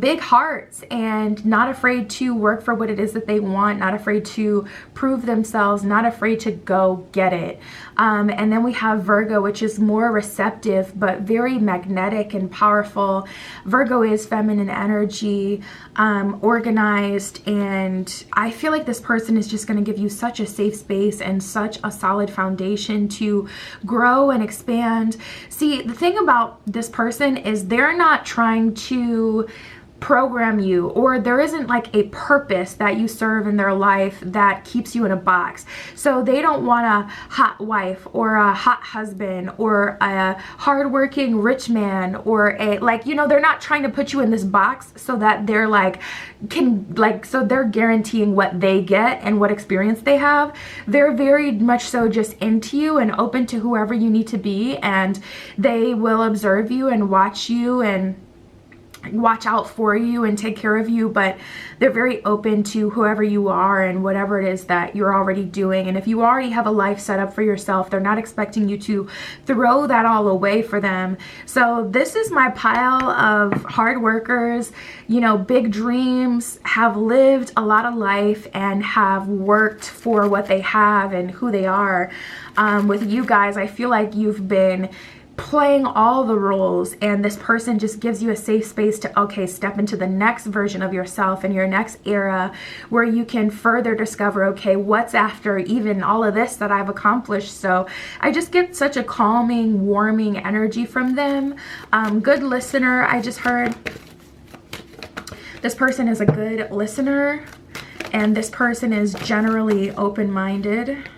big hearts, and not afraid to work for what it is that they want, not afraid to prove themselves, not afraid to go get it. And then we have Virgo, which is more receptive, but very magnetic and powerful. Virgo is feminine energy, organized, and I feel like this person is just going to give you such a safe space and such a solid foundation to grow and expand. See, the thing about this person is they're not trying to program you, or there isn't like a purpose that you serve in their life that keeps you in a box. So they don't want a hot wife or a hot husband or a hardworking rich man, or a, like, you know, they're not trying to put you in this box so that they're like, so they're guaranteeing what they get and what experience they have. They're very much so just into you and open to whoever you need to be, and they will observe you and watch you and watch out for you and take care of you, but they're very open to whoever you are and whatever it is that you're already doing. And if you already have a life set up for yourself, they're not expecting you to throw that all away for them. So this is my pile of hard workers, you know, big dreams, have lived a lot of life and have worked for what they have and who they are. With you guys, I feel like you've been playing all the roles, and this person just gives you a safe space to, okay, step into the next version of yourself in your next era, where you can further discover, okay, what's after even all of this that I've accomplished. So I just get such a calming, warming energy from them. Good listener, I just heard. This person is a good listener, and this person is generally open-minded.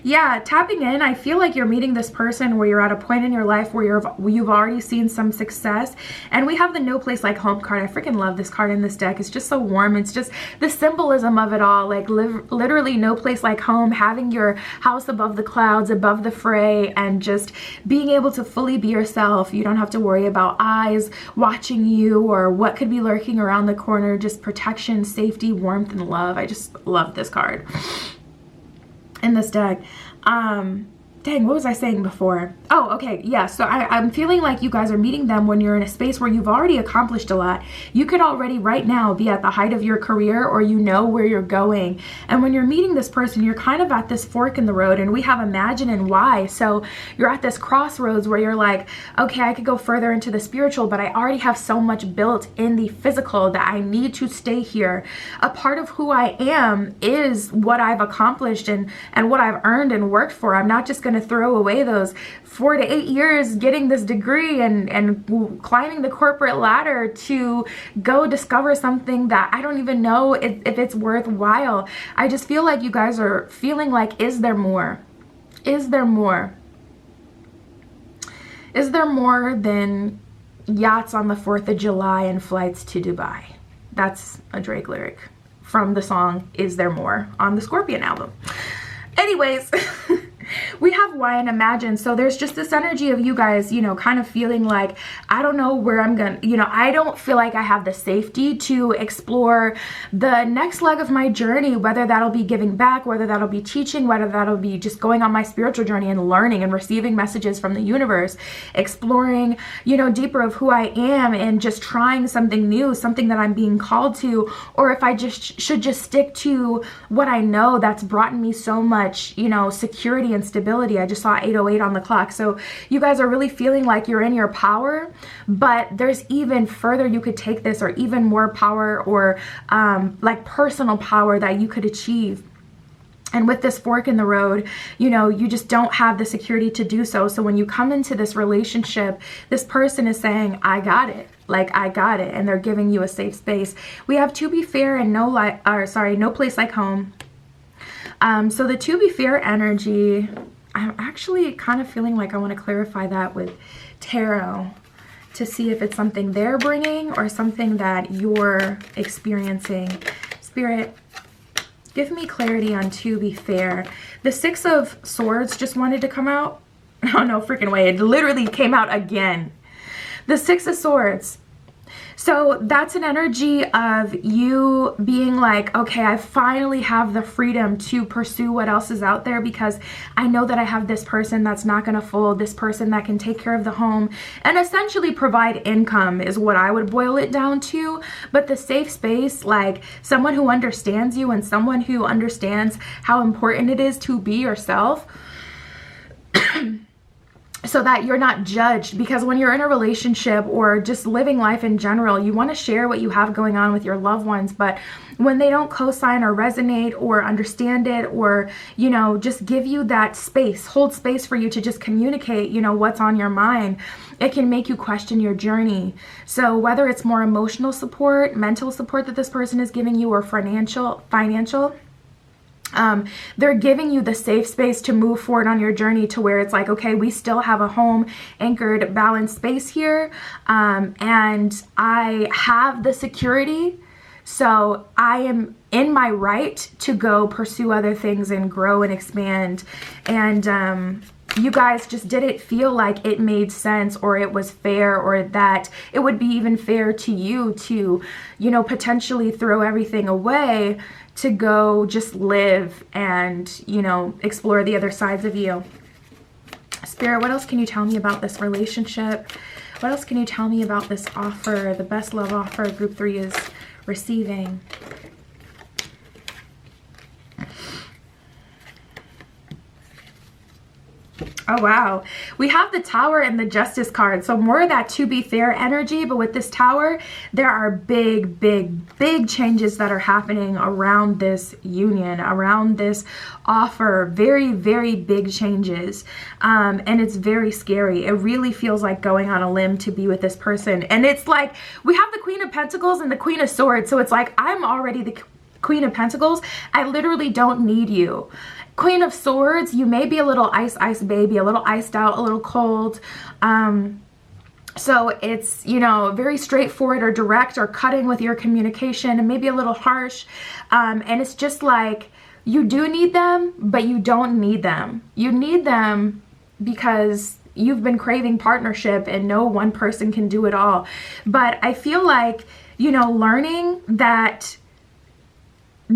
Yeah, tapping in, I feel like you're meeting this person where you're at a point in your life where you've already seen some success. And we have the No Place Like Home card. I freaking love this card in this deck. It's just so warm. It's just the symbolism of it all. Like literally no place like home, having your house above the clouds, above the fray, and just being able to fully be yourself. You don't have to worry about eyes watching you or what could be lurking around the corner. Just protection, safety, warmth, and love. I just love this card in this deck. Dang, what was I saying before? Oh, okay, yeah, so I'm feeling like you guys are meeting them when you're in a space where you've already accomplished a lot. You could already right now be at the height of your career, or you know where you're going. And when you're meeting this person, you're kind of at this fork in the road, and we have imagine and why. So you're at this crossroads where you're like, okay, I could go further into the spiritual, but I already have so much built in the physical that I need to stay here. A part of who I am is what I've accomplished and what I've earned and worked for. I'm not just going to throw away those 4 to 8 years getting this degree and climbing the corporate ladder to go discover something that I don't even know if it's worthwhile. I just feel like you guys are feeling like, is there more? Is there more? Is there more than yachts on the 4th of July and flights to Dubai? That's a Drake lyric from the song Is There More on the Scorpion album. Anyways, we have why and imagine. So there's just this energy of you guys, you know, kind of feeling like, I don't know where I'm gonna, you know, I don't feel like I have the safety to explore the next leg of my journey, whether that'll be giving back, whether that'll be teaching, whether that'll be just going on my spiritual journey and learning and receiving messages from the universe, exploring, you know, deeper of who I am and just trying something new, something that I'm being called to, or if I just should just stick to what I know that's brought me so much, you know, security and stability. I just saw 8:08 on the clock. So you guys are really feeling like you're in your power, but there's even further you could take this, or even more power, or like personal power that you could achieve. And with this fork in the road, you know, you just don't have the security to do so. So when you come into this relationship, this person is saying, I got it. Like, I got it. And they're giving you a safe space. We have To Be Fair and No Place Like Home. So the To Be Fair energy, I'm actually kind of feeling like I want to clarify that with tarot to see if it's something they're bringing or something that you're experiencing. Spirit, give me clarity on To Be Fair. The Six of Swords just wanted to come out. Oh, no freaking way. It literally came out again. The Six of Swords. So that's an energy of you being like, okay, I finally have the freedom to pursue what else is out there, because I know that I have this person that's not going to fold, this person that can take care of the home and essentially provide income is what I would boil it down to. But the safe space, like someone who understands you and someone who understands how important it is to be yourself. So that you're not judged, because when you're in a relationship or just living life in general, you want to share what you have going on with your loved ones, but when they don't co-sign or resonate or understand it, or, you know, just give you that space, hold space for you to just communicate, you know, what's on your mind, it can make you question your journey. So whether it's more emotional support, mental support that this person is giving you, or financial, they're giving you the safe space to move forward on your journey to where it's like, okay, we still have a home anchored, balanced space here. And I have the security. So I am in my right to go pursue other things and grow and expand. And, you guys just didn't feel like it made sense, or it was fair, or that it would be even fair to you to, you know, potentially throw everything away to go just live and, you know, explore the other sides of you. Spirit, what else can you tell me about this relationship? What else can you tell me about this offer, the best love offer Group 3 is receiving? Oh, wow. We have the Tower and the Justice card. So more of that To Be Fair energy, but with this Tower, there are big, big, big changes that are happening around this union, around this offer. Very, very big changes. And it's very scary. It really feels like going on a limb to be with this person. And it's like, we have the Queen of Pentacles and the Queen of Swords. So it's like, I'm already Queen of Pentacles, I literally don't need you. Queen of Swords, you may be a little ice baby, a little iced out, a little cold. So it's, you know, very straightforward or direct or cutting with your communication and maybe a little harsh. And it's just like, you do need them, but you don't need them. You need them because you've been craving partnership and no one person can do it all. But I feel like, you know, learning that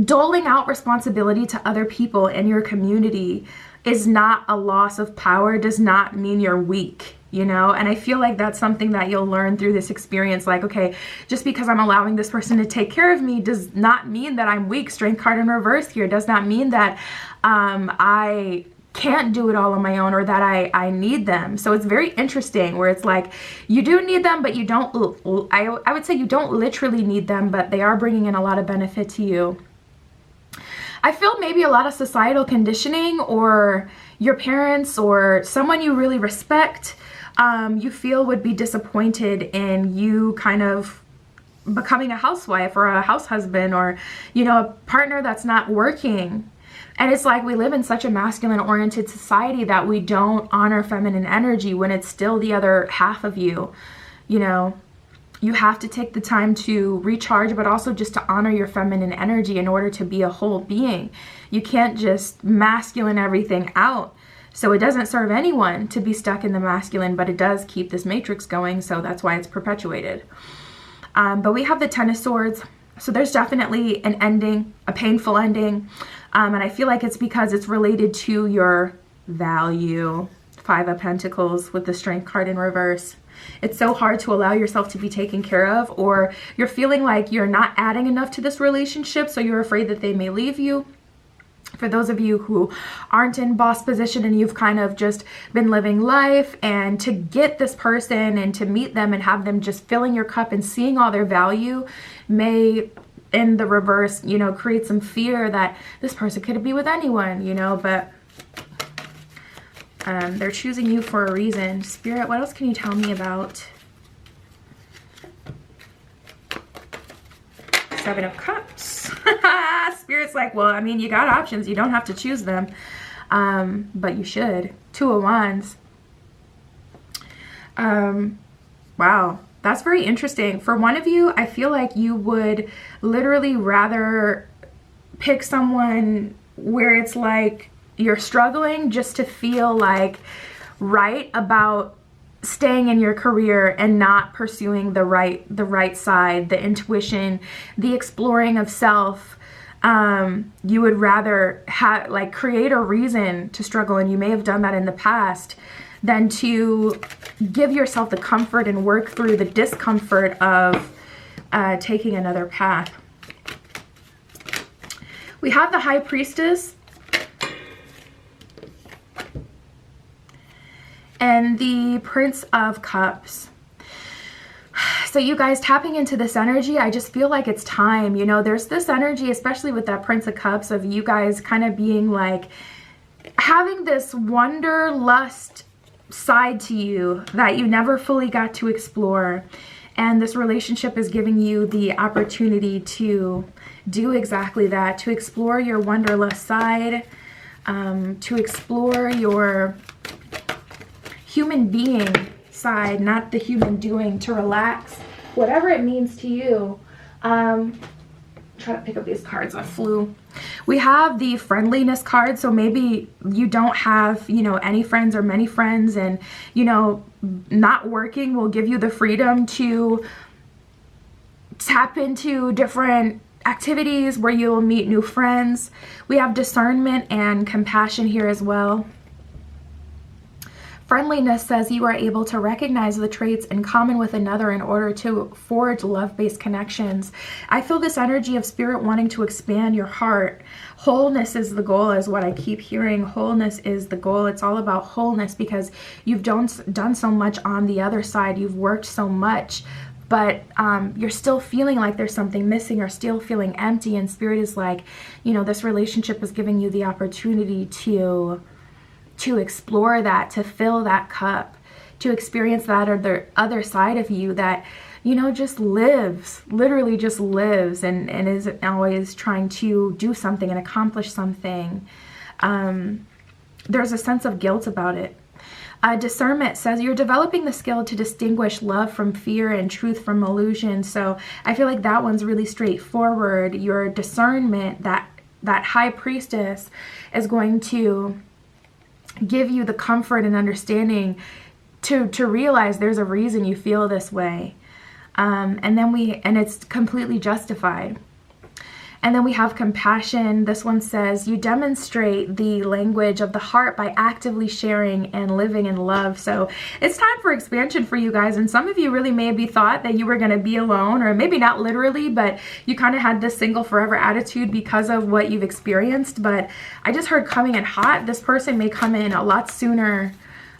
doling out responsibility to other people in your community is not a loss of power, does not mean you're weak, you know? And I feel like that's something that you'll learn through this experience. Like, okay, just because I'm allowing this person to take care of me does not mean that I'm weak. Strength card in reverse here does not mean that I can't do it all on my own or that I need them. So it's very interesting where it's like, you do need them, but you don't, I would say you don't literally need them, but they are bringing in a lot of benefit to you. I feel maybe a lot of societal conditioning, or your parents or someone you really respect, you feel would be disappointed in you kind of becoming a housewife or a house husband, or, you know, a partner that's not working. And it's like we live in such a masculine oriented society that we don't honor feminine energy when it's still the other half of you. You know, you have to take the time to recharge, but also just to honor your feminine energy in order to be a whole being. You can't just masculine everything out. So it doesn't serve anyone to be stuck in the masculine, but it does keep this matrix going. So that's why it's perpetuated. But we have the Ten of Swords. So there's definitely an ending, a painful ending. And I feel like it's because it's related to your value. Five of Pentacles with the Strength card in reverse. It's so hard to allow yourself to be taken care of, or you're feeling like you're not adding enough to this relationship, so you're afraid that they may leave you. For those of you who aren't in boss position and you've kind of just been living life, and to get this person and to meet them and have them just filling your cup and seeing all their value may, in the reverse, you know, create some fear that this person could be with anyone, you know, but they're choosing you for a reason. Spirit, what else can you tell me about Seven of Cups? Spirit's like, well, I mean, you got options. You don't have to choose them, but you should. Two of Wands. Wow, that's very interesting. For one of you, I feel like you would literally rather pick someone where it's like you're struggling just to feel like right about staying in your career and not pursuing the right side, the intuition, the exploring of self. You would rather have, like, create a reason to struggle, and you may have done that in the past, than to give yourself the comfort and work through the discomfort of taking another path. We have the High Priestess and the Prince of Cups. So you guys, tapping into this energy, I just feel like it's time. You know, there's this energy, especially with that Prince of Cups, of you guys kind of being like, having this wanderlust side to you that you never fully got to explore. And this relationship is giving you the opportunity to do exactly that, to explore your wanderlust side, to explore your human being side, not the human doing, to relax, whatever it means to you. Try to pick up these cards. I flew. We have the friendliness card, so maybe you don't have, you know, any friends or many friends, and, you know, not working will give you the freedom to tap into different activities where you'll meet new friends. We have discernment and compassion here as well. Friendliness says you are able to recognize the traits in common with another in order to forge love-based connections. I feel this energy of spirit wanting to expand your heart. Wholeness is the goal, is what I keep hearing. Wholeness is the goal. It's all about wholeness because you've done so much on the other side. You've worked so much, but you're still feeling like there's something missing or still feeling empty. And spirit is like, you know, this relationship is giving you the opportunity to explore that, to fill that cup, to experience that other side of you that you know, just lives, literally just lives, and isn't always trying to do something and accomplish something. There's a sense of guilt about it. Discernment says you're developing the skill to distinguish love from fear and truth from illusion. So I feel like that one's really straightforward. Your discernment, that high priestess, is going to give you the comfort and understanding to realize there's a reason you feel this way. And it's completely justified. And then we have compassion. This one says, you demonstrate the language of the heart by actively sharing and living in love. So it's time for expansion for you guys. And some of you really maybe thought that you were going to be alone, or maybe not literally, but you kind of had this single forever attitude because of what you've experienced. But I just heard coming in hot. This person may come in a lot sooner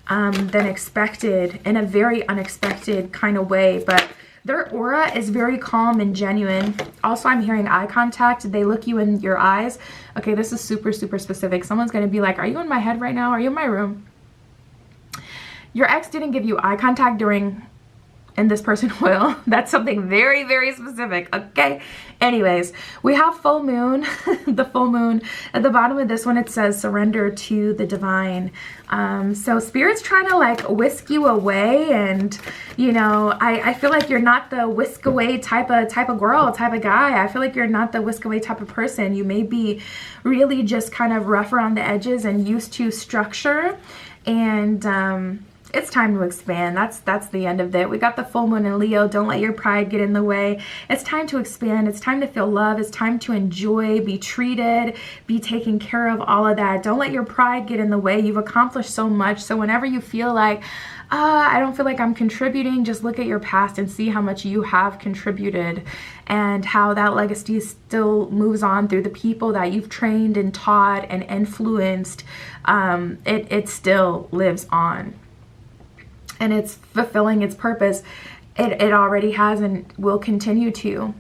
than expected, in a very unexpected kind of way. But their aura is very calm and genuine. Also, I'm hearing eye contact. They look you in your eyes. Okay, this is super, super specific. Someone's going to be like, are you in my head right now? Are you in my room? Your ex didn't give you eye contact during, and this person will. That's something very, very specific, okay? Anyways, we have full moon, the full moon. At the bottom of this one, it says surrender to the divine. So Spirit's trying to like whisk you away, and you know, I feel like you're not the whisk away type of girl, type of guy. I feel like you're not the whisk away type of person. You may be really just kind of rough around the edges and used to structure, and it's time to expand. That's the end of it. We got the full moon in Leo. Don't let your pride get in the way. It's time to expand. It's time to feel love. It's time to enjoy, be treated, be taken care of, all of that. Don't let your pride get in the way. You've accomplished so much. So whenever you feel like, I don't feel like I'm contributing, just look at your past and see how much you have contributed and how that legacy still moves on through the people that you've trained and taught and influenced. It still lives on. And it's fulfilling its purpose. It already has and will continue to.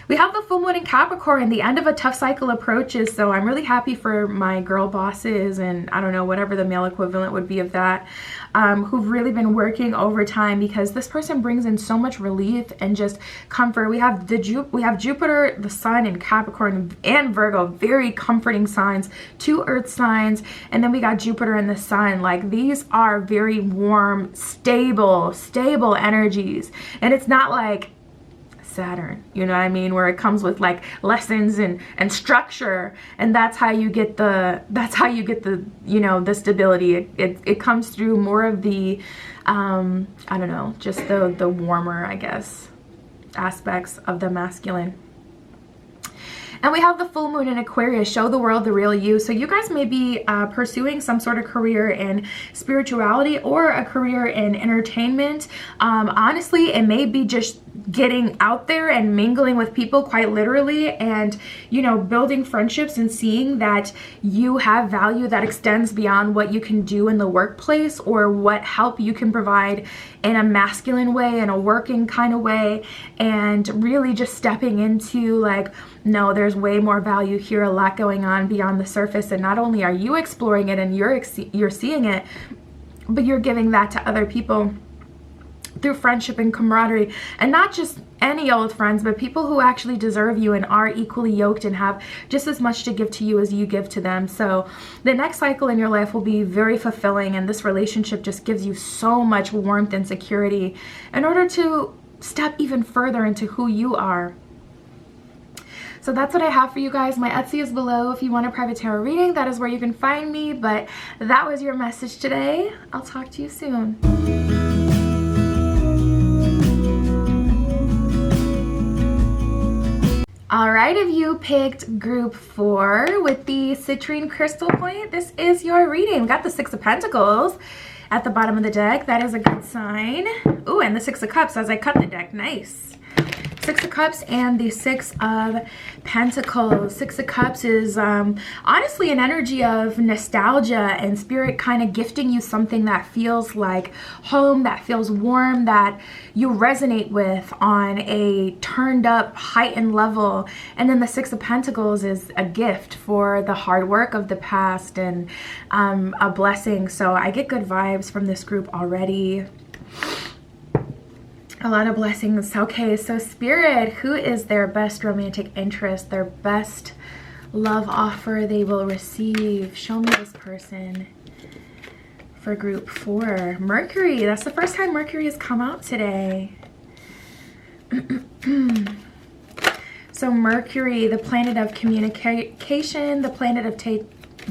We have the full moon in Capricorn. The end of a tough cycle approaches. So I'm really happy for my girl bosses, and I don't know, whatever the male equivalent would be of that, who've really been working overtime, because this person brings in so much relief and just comfort. We have Jupiter, the sun, in Capricorn and Virgo, very comforting signs, 2 earth signs, and then we got Jupiter and the sun. Like, these are very warm, stable energies. And it's not like Saturn, you know what I mean, where it comes with like lessons and structure, and that's how you get the you know, the stability. It comes through more of the I don't know, just the warmer, I guess, aspects of the masculine. And we have the full moon in Aquarius. Show the world the real you. So you guys may be pursuing some sort of career in spirituality or a career in entertainment. Honestly, it may be just getting out there and mingling with people, quite literally, and, you know, building friendships and seeing that you have value that extends beyond what you can do in the workplace or what help you can provide in a masculine way, in a working kind of way, and really just stepping into like, no, there's way more value here, a lot going on beyond the surface. And not only are you exploring it and you're seeing it, but you're giving that to other people through friendship and camaraderie, and not just any old friends, but people who actually deserve you and are equally yoked and have just as much to give to you as you give to them. So the next cycle in your life will be very fulfilling, and this relationship just gives you so much warmth and security in order to step even further into who you are. So that's what I have for you guys. My Etsy is below if you want a private tarot reading. That is where you can find me. But that was your message today. I'll talk to you soon. All right, if you picked group 4 with the citrine crystal point, this is your reading. We got the 6 of Pentacles at the bottom of the deck. That is a good sign. Ooh, and the 6 of Cups as I cut the deck. Nice. 6 of Cups and the 6 of Pentacles. 6 of Cups is honestly an energy of nostalgia and spirit kind of gifting you something that feels like home, that feels warm, that you resonate with on a turned up, heightened level. And then the 6 of Pentacles is a gift for the hard work of the past and a blessing. So I get good vibes from this group already. A lot of blessings. Okay, so Spirit, who is their best romantic interest, their best love offer they will receive? Show me this person for group 4. Mercury. That's the first time Mercury has come out today. So Mercury, the planet of communication, the planet of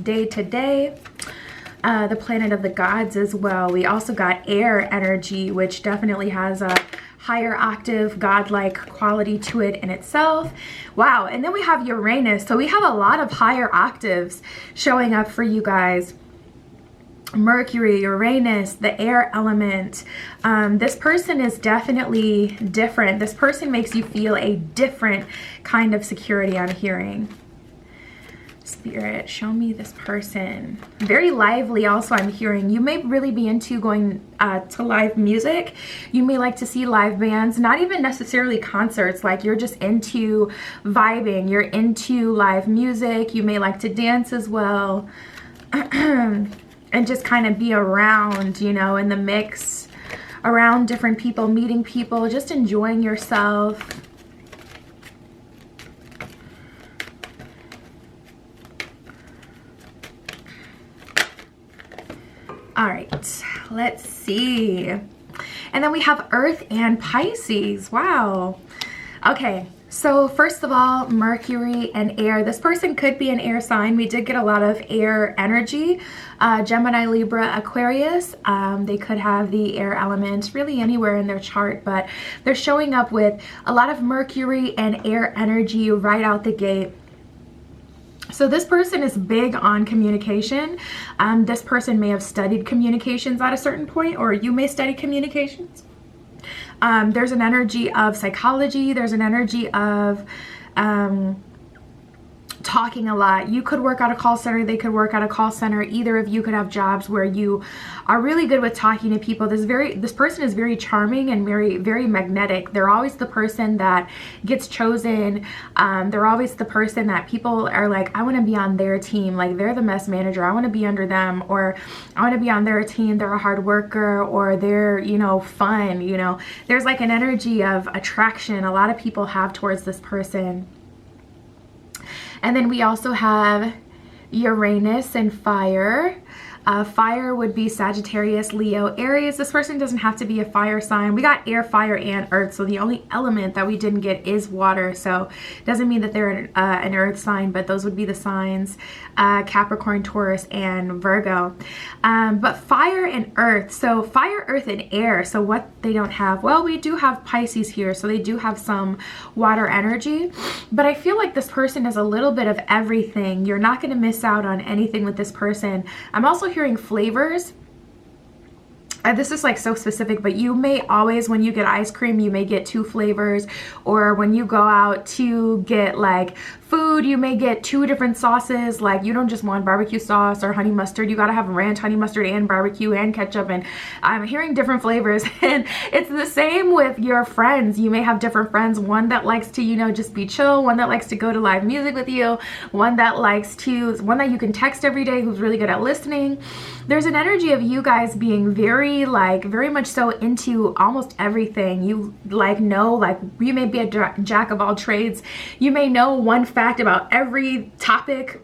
day to day, the planet of the gods as well. We also got air energy, which definitely has a higher octave godlike quality to it in itself. Wow. And then we have Uranus. So we have a lot of higher octaves showing up for you guys. Mercury, Uranus, the air element. This person is definitely different. This person makes you feel a different kind of security, I'm hearing. Spirit, show me this person. Very lively also, I'm hearing. You may really be into going to live music. You may like to see live bands, not even necessarily concerts, like you're just into vibing. You're into live music. You may like to dance as well. And just kind of be around, you know, in the mix, around different people, meeting people, just enjoying yourself. All right, let's see. And then we have Earth and Pisces. Wow. Okay, so first of all, Mercury and air. This person could be an air sign. We did get a lot of air energy. Gemini, Libra, Aquarius. They could have the air element really anywhere in their chart, but they're showing up with a lot of Mercury and air energy right out the gate. So this person is big on communication. This person may have studied communications at a certain point, or you may study communications. There's an energy of psychology. There's an energy of talking a lot. You could work at a call center. They could work at a call center. Either of you could have jobs where you are really good with talking to people. This person is very charming and very magnetic. They're always the person that gets chosen. They're always the person that people are like, I want to be on their team. Like, they're the mess manager. I want to be under them, or I want to be on their team. They're a hard worker, or they're, you know, fun. You know, there's like an energy of attraction a lot of people have towards this person. And then we also have Uranus and fire. Fire would be Sagittarius, Leo, Aries. This person doesn't have to be a fire sign. We got air, fire, and earth. So the only element that we didn't get is water. So it doesn't mean that they're an earth sign, but those would be the signs, Capricorn, Taurus, and Virgo. But fire and earth. So fire, earth, and air. So what they don't have, well, we do have Pisces here. So they do have some water energy. But I feel like this person is a little bit of everything. You're not going to miss out on anything with this person. I'm also hearing flavors. This is like so specific, but you may always, when you get ice cream, you may get 2 flavors, or when you go out to get like food, you may get 2 different sauces. Like, you don't just want barbecue sauce or honey mustard. You got to have ranch, honey mustard, and barbecue and ketchup. And I'm hearing different flavors. And it's the same with your friends. You may have different friends. One that likes to, you know, just be chill. One that likes to go to live music with you. One that you can text every day, who's really good at listening. There's an energy of you guys being very much so into almost everything. You you may be a jack of all trades. You may know one fact about every topic.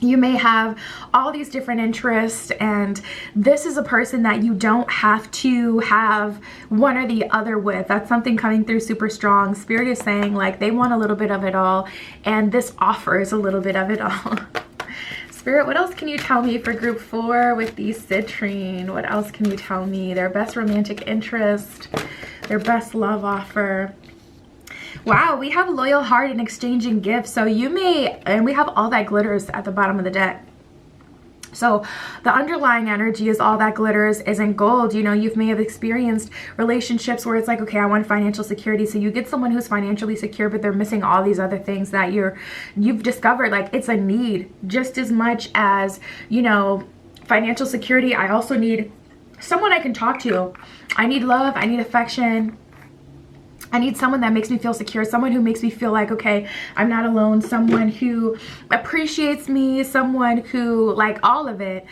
You may have all these different interests, and this is a person that you don't have to have one or the other with. That's something coming through super strong. Spirit is saying like they want a little bit of it all, and this offers a little bit of it all. Spirit, what else can you tell me for group 4 with the citrine? What else can you tell me? Their best romantic interest, their best love offer. Wow, we have loyal heart and exchanging gifts. So you may, and we have all that glitters at the bottom of the deck. So the underlying energy is all that glitters isn't gold. You know, you may have experienced relationships where it's like, okay, I want financial security. So you get someone who's financially secure, but they're missing all these other things that you've discovered. Like, it's a need just as much as, you know, financial security. I also need someone I can talk to. I need love. I need affection. I need someone that makes me feel secure, someone who makes me feel like, okay, I'm not alone, someone who appreciates me, someone who, like, all of it.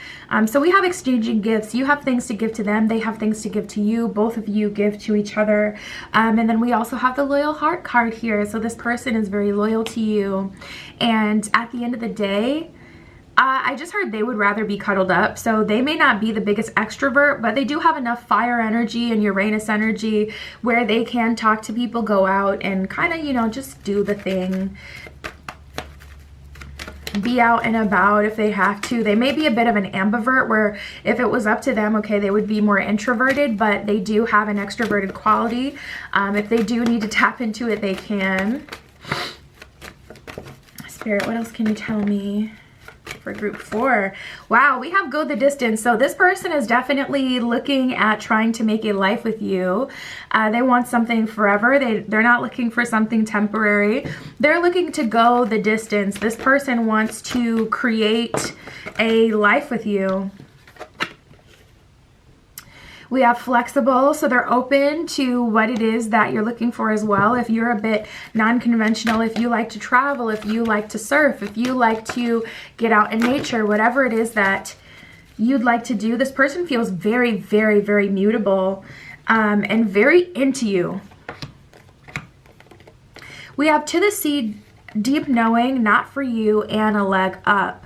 So we have exchanging gifts. You have things to give to them. They have things to give to you. Both of you give to each other. And then we also have the loyal heart card here. So this person is very loyal to you. And at the end of the day, I just heard they would rather be cuddled up. So they may not be the biggest extrovert, but they do have enough fire energy and Uranus energy where they can talk to people, go out and kind of, you know, just do the thing. Be out and about if they have to. They may be a bit of an ambivert where if it was up to them, okay, they would be more introverted, but they do have an extroverted quality. If they do need to tap into it, they can. Spirit, what else can you tell me for group 4? Wow, we have go the distance. So this person is definitely looking at trying to make a life with you. They want something forever. They're not looking for something temporary. They're looking to go the distance. This person wants to create a life with you. We have flexible, so they're open to what it is that you're looking for as well. If you're a bit non-conventional, if you like to travel, if you like to surf, if you like to get out in nature, whatever it is that you'd like to do, this person feels very, very, very mutable and very into you. We have to the sea, deep knowing, not for you, and a leg up.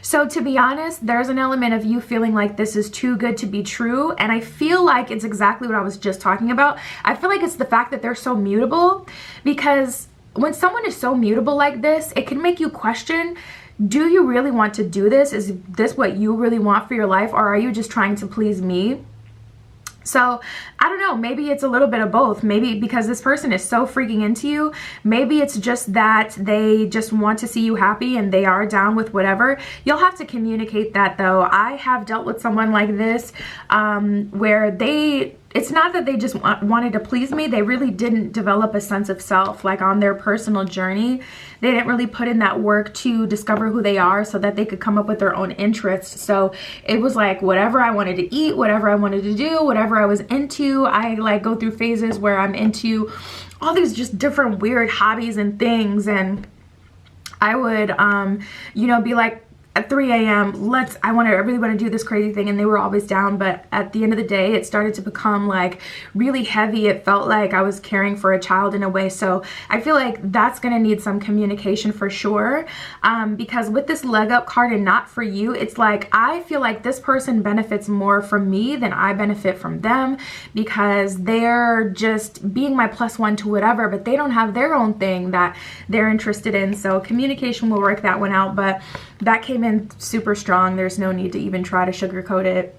So to be honest, there's an element of you feeling like this is too good to be true. And I feel like it's exactly what I was just talking about. I feel like it's the fact that they're so mutable, because when someone is so mutable like this, it can make you question, do you really want to do this? Is this what you really want for your life? Or are you just trying to please me? So I don't know, maybe it's a little bit of both. Maybe because this person is so freaking into you, maybe it's just that they just want to see you happy and they are down with whatever. You'll have to communicate that though. I have dealt with someone like this where it's not that they just wanted to please me. They really didn't develop a sense of self, like on their personal journey. They didn't really put in that work to discover who they are so that they could come up with their own interests. So it was like whatever I wanted to eat, whatever I wanted to do, whatever I was into. I like go through phases where I'm into all these just different weird hobbies and things. And I would, you know, be like, at 3 a.m. I really want to do this crazy thing, and they were always down. But at the end of the day, it started to become like really heavy. It felt like I was caring for a child in a way. So I feel like that's going to need some communication for sure. Because with this leg up card and not for you, it's like I feel like this person benefits more from me than I benefit from them, because they're just being my +1 to whatever, but they don't have their own thing that they're interested in. So communication will work that one out. But that came in super strong. There's no need to even try to sugarcoat it.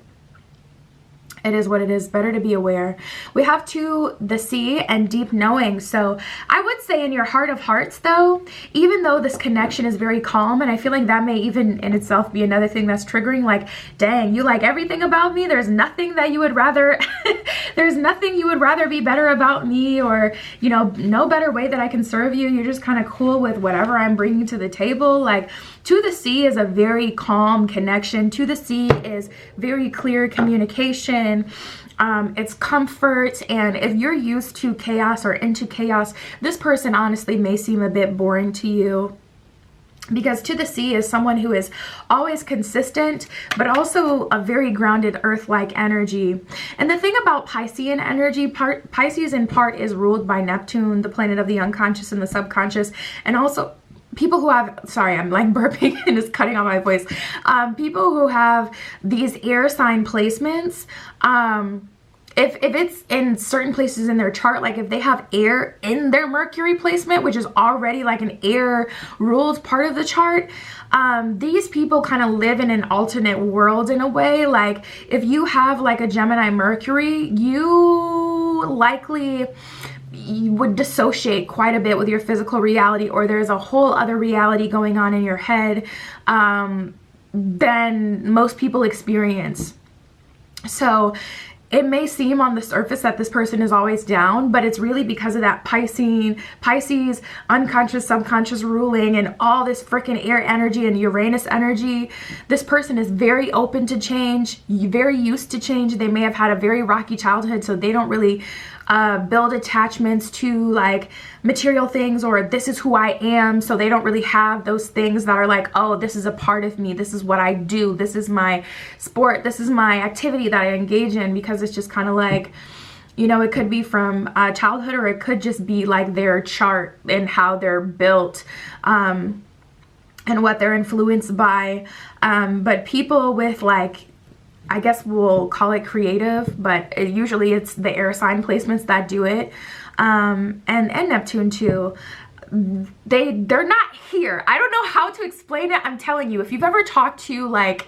It is what it is. Better to be aware. We have to the sea and deep knowing. So I would say in your heart of hearts though, even though this connection is very calm, and I feel like that may even in itself be another thing that's triggering, like, dang, you like everything about me. There's nothing that you would rather, there's nothing you would rather be better about me, or, you know, no better way that I can serve you. You're just kind of cool with whatever I'm bringing to the table. Like, to the sea is a very calm connection. To the sea is very clear communication. It's comfort, and if you're used to chaos or into chaos, this person honestly may seem a bit boring to you. Because to the sea is someone who is always consistent, but also a very grounded earth-like energy. And the thing about Piscean energy, Pisces in part is ruled by Neptune, the planet of the unconscious and the subconscious, and also people who have, sorry, I'm like burping and it's cutting out my voice. People who have these air sign placements, if it's in certain places in their chart, like if they have air in their Mercury placement, which is already like an air ruled part of the chart, these people kind of live in an alternate world in a way. Like if you have like a Gemini Mercury, you likely would dissociate quite a bit with your physical reality, or there's a whole other reality going on in your head than most people experience. So it may seem on the surface that this person is always down, but it's really because of that Pisces unconscious, subconscious ruling and all this freaking air energy and Uranus energy. This person is very open to change, very used to change. They may have had a very rocky childhood, so they don't really build attachments to like material things, or this is who I am. So they don't really have those things that are like, oh, this is a part of me. This is what I do. This is my sport. This is my activity that I engage in, because it's just kind of like, you know, it could be from childhood, or it could just be like their chart and how they're built, and what they're influenced by. But people with like, I guess we'll call it creative, but usually it's the air sign placements that do it. And Neptune too. They're not here. I don't know how to explain it. I'm telling you, if you've ever talked to, like,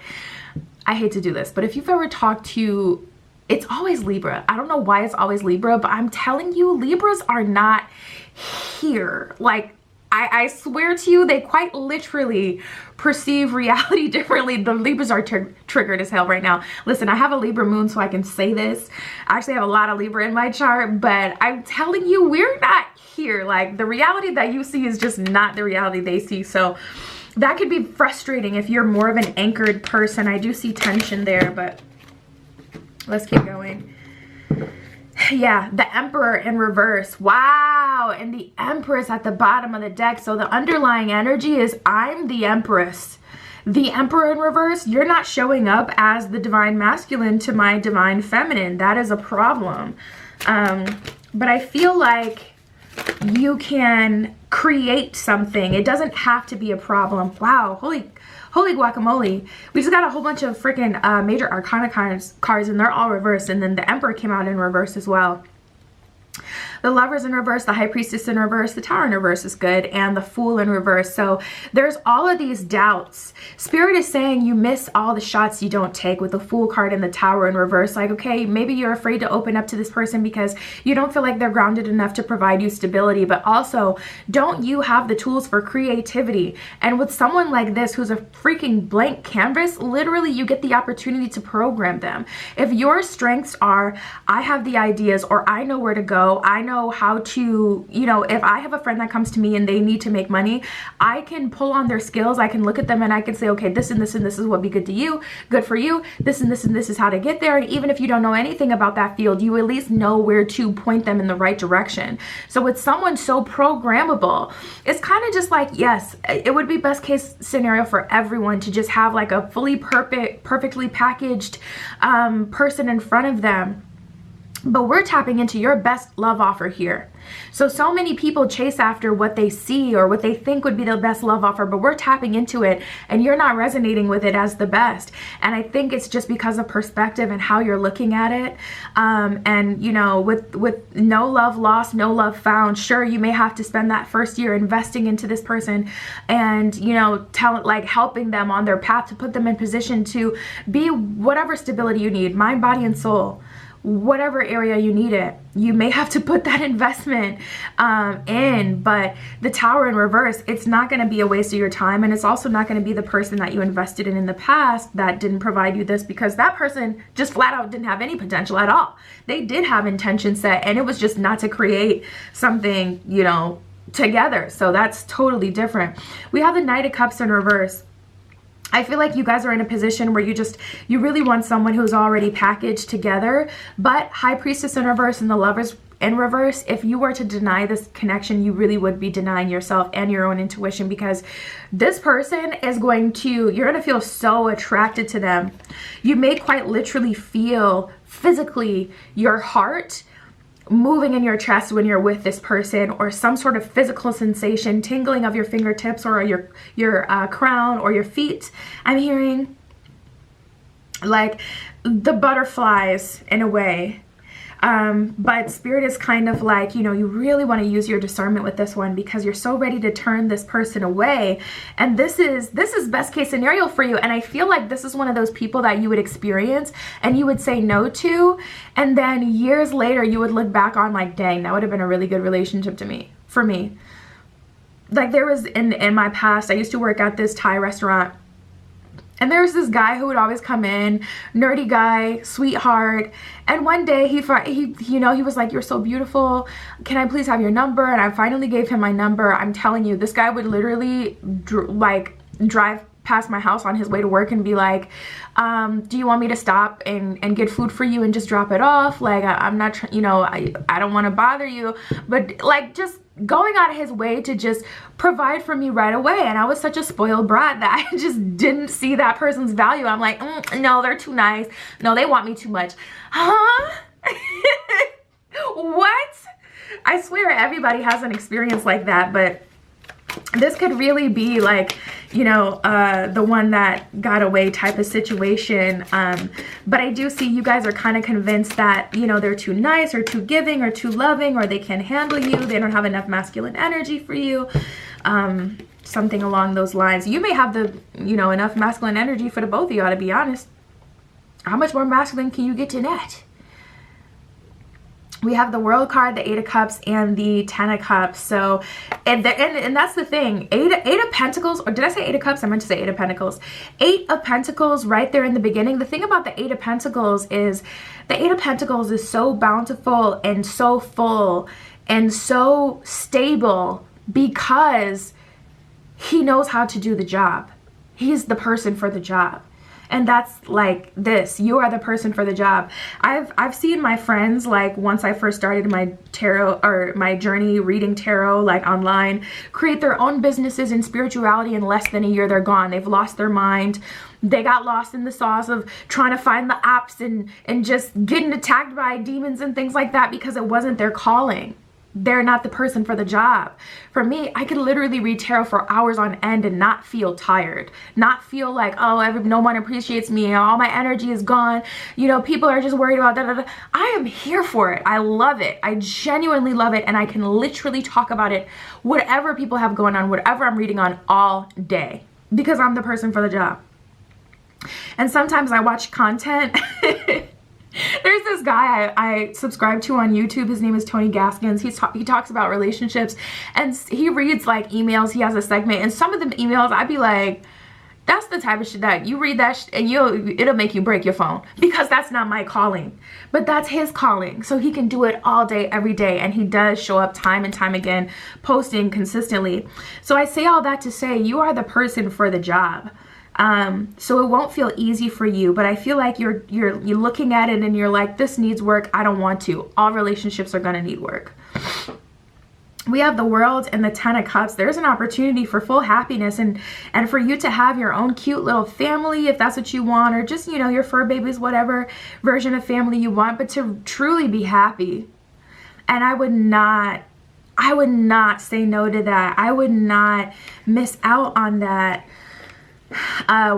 I hate to do this, but if you've ever talked to, it's always Libra. I don't know why it's always Libra, but I'm telling you, Libras are not here. Like, I swear to you, they quite literally perceive reality differently. The Libras are triggered as hell right now. Listen, I have a Libra moon, so I can say this. I actually have a lot of Libra in my chart, but I'm telling you, we're not here. Like, the reality that you see is just not the reality they see. So that could be frustrating if you're more of an anchored person. I do see tension there, but let's keep going. Yeah, the Emperor in reverse. Wow, and the Empress at the bottom of the deck. So the underlying energy is, I'm the Empress. The Emperor in reverse, you're not showing up as the divine masculine to my divine feminine. That is a problem. But I feel like you can create something. It doesn't have to be a problem. Wow, holy guacamole. We just got a whole bunch of freaking major arcana cards, and they're all reversed. And then the Emperor came out in reverse as well. The Lovers in reverse, the High Priestess in reverse, the Tower in reverse is good, and the Fool in reverse. So there's all of these doubts. Spirit is saying you miss all the shots you don't take with the Fool card and the Tower in reverse. Like, okay, maybe you're afraid to open up to this person because you don't feel like they're grounded enough to provide you stability, but also, don't you have the tools for creativity? And with someone like this who's a freaking blank canvas, literally you get the opportunity to program them. If your strengths are, I have the ideas, or I know where to go, I know how to, you know, if I have a friend that comes to me and they need to make money, I can pull on their skills. I can look at them and I can say, okay, this and this and this is what would be good to you, good for you, this and this and this is how to get there. And even if you don't know anything about that field, you at least know where to point them in the right direction. So with someone so programmable, it's kind of just like, yes, it would be best case scenario for everyone to just have like a fully perfectly packaged person in front of them. But we're tapping into your best love offer here. So many people chase after what they see or what they think would be the best love offer, but we're tapping into it and you're not resonating with it as the best. And I think it's just because of perspective and how you're looking at it. And you know, with no love lost, no love found, sure, you may have to spend that first year investing into this person and, you know, helping them on their path to put them in position to be whatever stability you need, mind, body, and soul. Whatever area you need it, you may have to put that investment in. But the Tower in reverse, it's not going to be a waste of your time, and it's also not going to be the person that you invested in the past that didn't provide you this, because that person just flat out didn't have any potential at all. They did have intention set, and it was just not to create something, you know, together. So that's totally different. We have the Knight of Cups in reverse. I feel like you guys are in a position where you really want someone who's already packaged together. But High Priestess in reverse and the Lovers in reverse, if you were to deny this connection, you really would be denying yourself and your own intuition, because this person is you're going to feel so attracted to them. You may quite literally feel physically your heart moving in your chest when you're with this person, or some sort of physical sensation, tingling of your fingertips or your crown or your feet. I'm hearing like the butterflies in a way. But Spirit is kind of like, you know, you really want to use your discernment with this one, because you're so ready to turn this person away. And this is best case scenario for you. And I feel like this is one of those people that you would experience and you would say no to. And then years later, you would look back on like, dang, that would have been a really good relationship for me. Like, there was in my past, I used to work at this Thai restaurant. And there was this guy who would always come in, nerdy guy, sweetheart. And one day he was like, "You're so beautiful. Can I please have your number?" And I finally gave him my number. I'm telling you, this guy would literally drive past my house on his way to work and be like, do you want me to stop and get food for you and just drop it off? Like, I'm not, you know, I don't want to bother you, but like just going out of his way to just provide for me right away. And I was such a spoiled brat that I just didn't see that person's value. I'm like, no, they're too nice. No, they want me too much. Huh? What? I swear everybody has an experience like that, but this could really be like, you know, the one that got away type of situation. But I do see you guys are kind of convinced that, you know, they're too nice or too giving or too loving, or they can't handle you. They don't have enough masculine energy for you. Something along those lines. You may have the, you know, enough masculine energy for the both of you, to be honest. How much more masculine can you get to that? We have the World card, the 8 of Cups, and the 10 of Cups. So, and that's the thing. Eight of Pentacles, or did I say 8 of Cups? I meant to say 8 of Pentacles. 8 of Pentacles right there in the beginning. The thing about the 8 of Pentacles is the 8 of Pentacles is so bountiful and so full and so stable because he knows how to do the job. He's the person for the job. And that's like this. You are the person for the job. I've seen my friends, like once I first started my tarot or my journey reading tarot like online, create their own businesses in spirituality in less than a year. They're gone. They've lost their mind. They got lost in the sauce of trying to find the apps and just getting attacked by demons and things like that because it wasn't their calling. They're not the person for the job. For me, I could literally read tarot for hours on end and not feel tired. Not feel like, oh, no one appreciates me. All my energy is gone. You know, people are just worried about da. I am here for it. I love it. I genuinely love it. And I can literally talk about it, whatever people have going on, whatever I'm reading on all day, because I'm the person for the job. And sometimes I watch content. There's this guy I subscribe to on YouTube. His name is Tony Gaskins. He talks about relationships and he reads like emails. He has a segment, and some of the emails I'd be like, that's the type of shit that you read that and it'll make you break your phone, because that's not my calling, but that's his calling. So he can do it all day, every day. And he does show up time and time again, posting consistently. So I say all that to say you are the person for the job. So it won't feel easy for you, but I feel like you're looking at it and you're like, this needs work. I don't want to. All relationships are going to need work. We have the World and the 10 of Cups. There's an opportunity for full happiness and for you to have your own cute little family, if that's what you want, or just, you know, your fur babies, whatever version of family you want, but to truly be happy. And I would not say no to that. I would not miss out on that.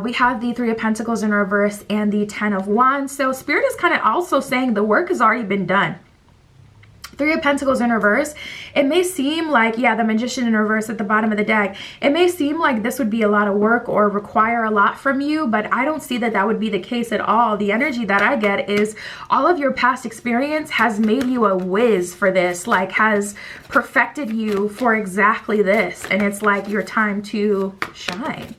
We have the 3 of Pentacles in reverse and the 10 of Wands. So Spirit is kind of also saying the work has already been done. 3 of Pentacles in reverse. It may seem like, yeah, the Magician in reverse at the bottom of the deck. It may seem like this would be a lot of work or require a lot from you, but I don't see that that would be the case at all. The energy that I get is all of your past experience has made you a whiz for this, like has perfected you for exactly this. And it's like your time to shine.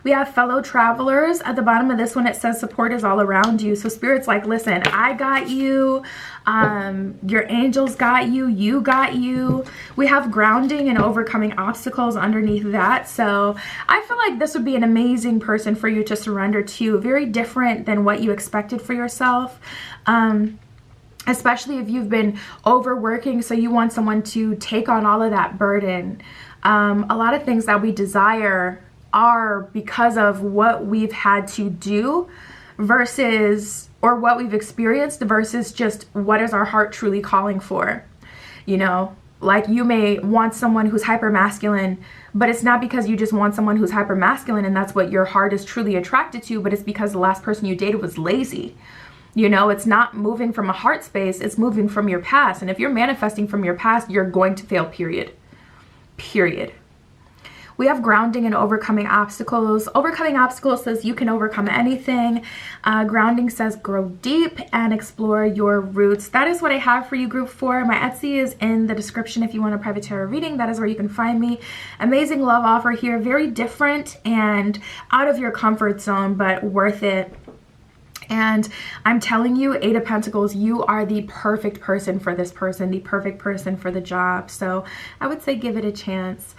We have fellow travelers. At the bottom of this one, it says support is all around you. So Spirit's like, listen, I got you. Your angels got you. You got you. We have grounding and overcoming obstacles underneath that. So I feel like this would be an amazing person for you to surrender to. Very different than what you expected for yourself. Especially if you've been overworking. So you want someone to take on all of that burden. A lot of things that we desire are because of what we've had to do versus, or what we've experienced versus just what is our heart truly calling for. You know, like you may want someone who's hyper masculine, but it's not because you just want someone who's hyper masculine and that's what your heart is truly attracted to, but it's because the last person you dated was lazy. You know, it's not moving from a heart space, it's moving from your past. And if you're manifesting from your past, you're going to fail, period. Period. We have grounding and overcoming obstacles. Overcoming obstacles says you can overcome anything. Grounding says grow deep and explore your roots. That is what I have for you, group 4. My Etsy is in the description if you want a private tarot reading. That is where you can find me. Amazing love offer here. Very different and out of your comfort zone, but worth it. And I'm telling you, Eight of Pentacles, you are the perfect person for this person, the perfect person for the job. So I would say give it a chance.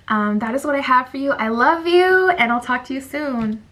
That is what I have for you. I love you, and I'll talk to you soon.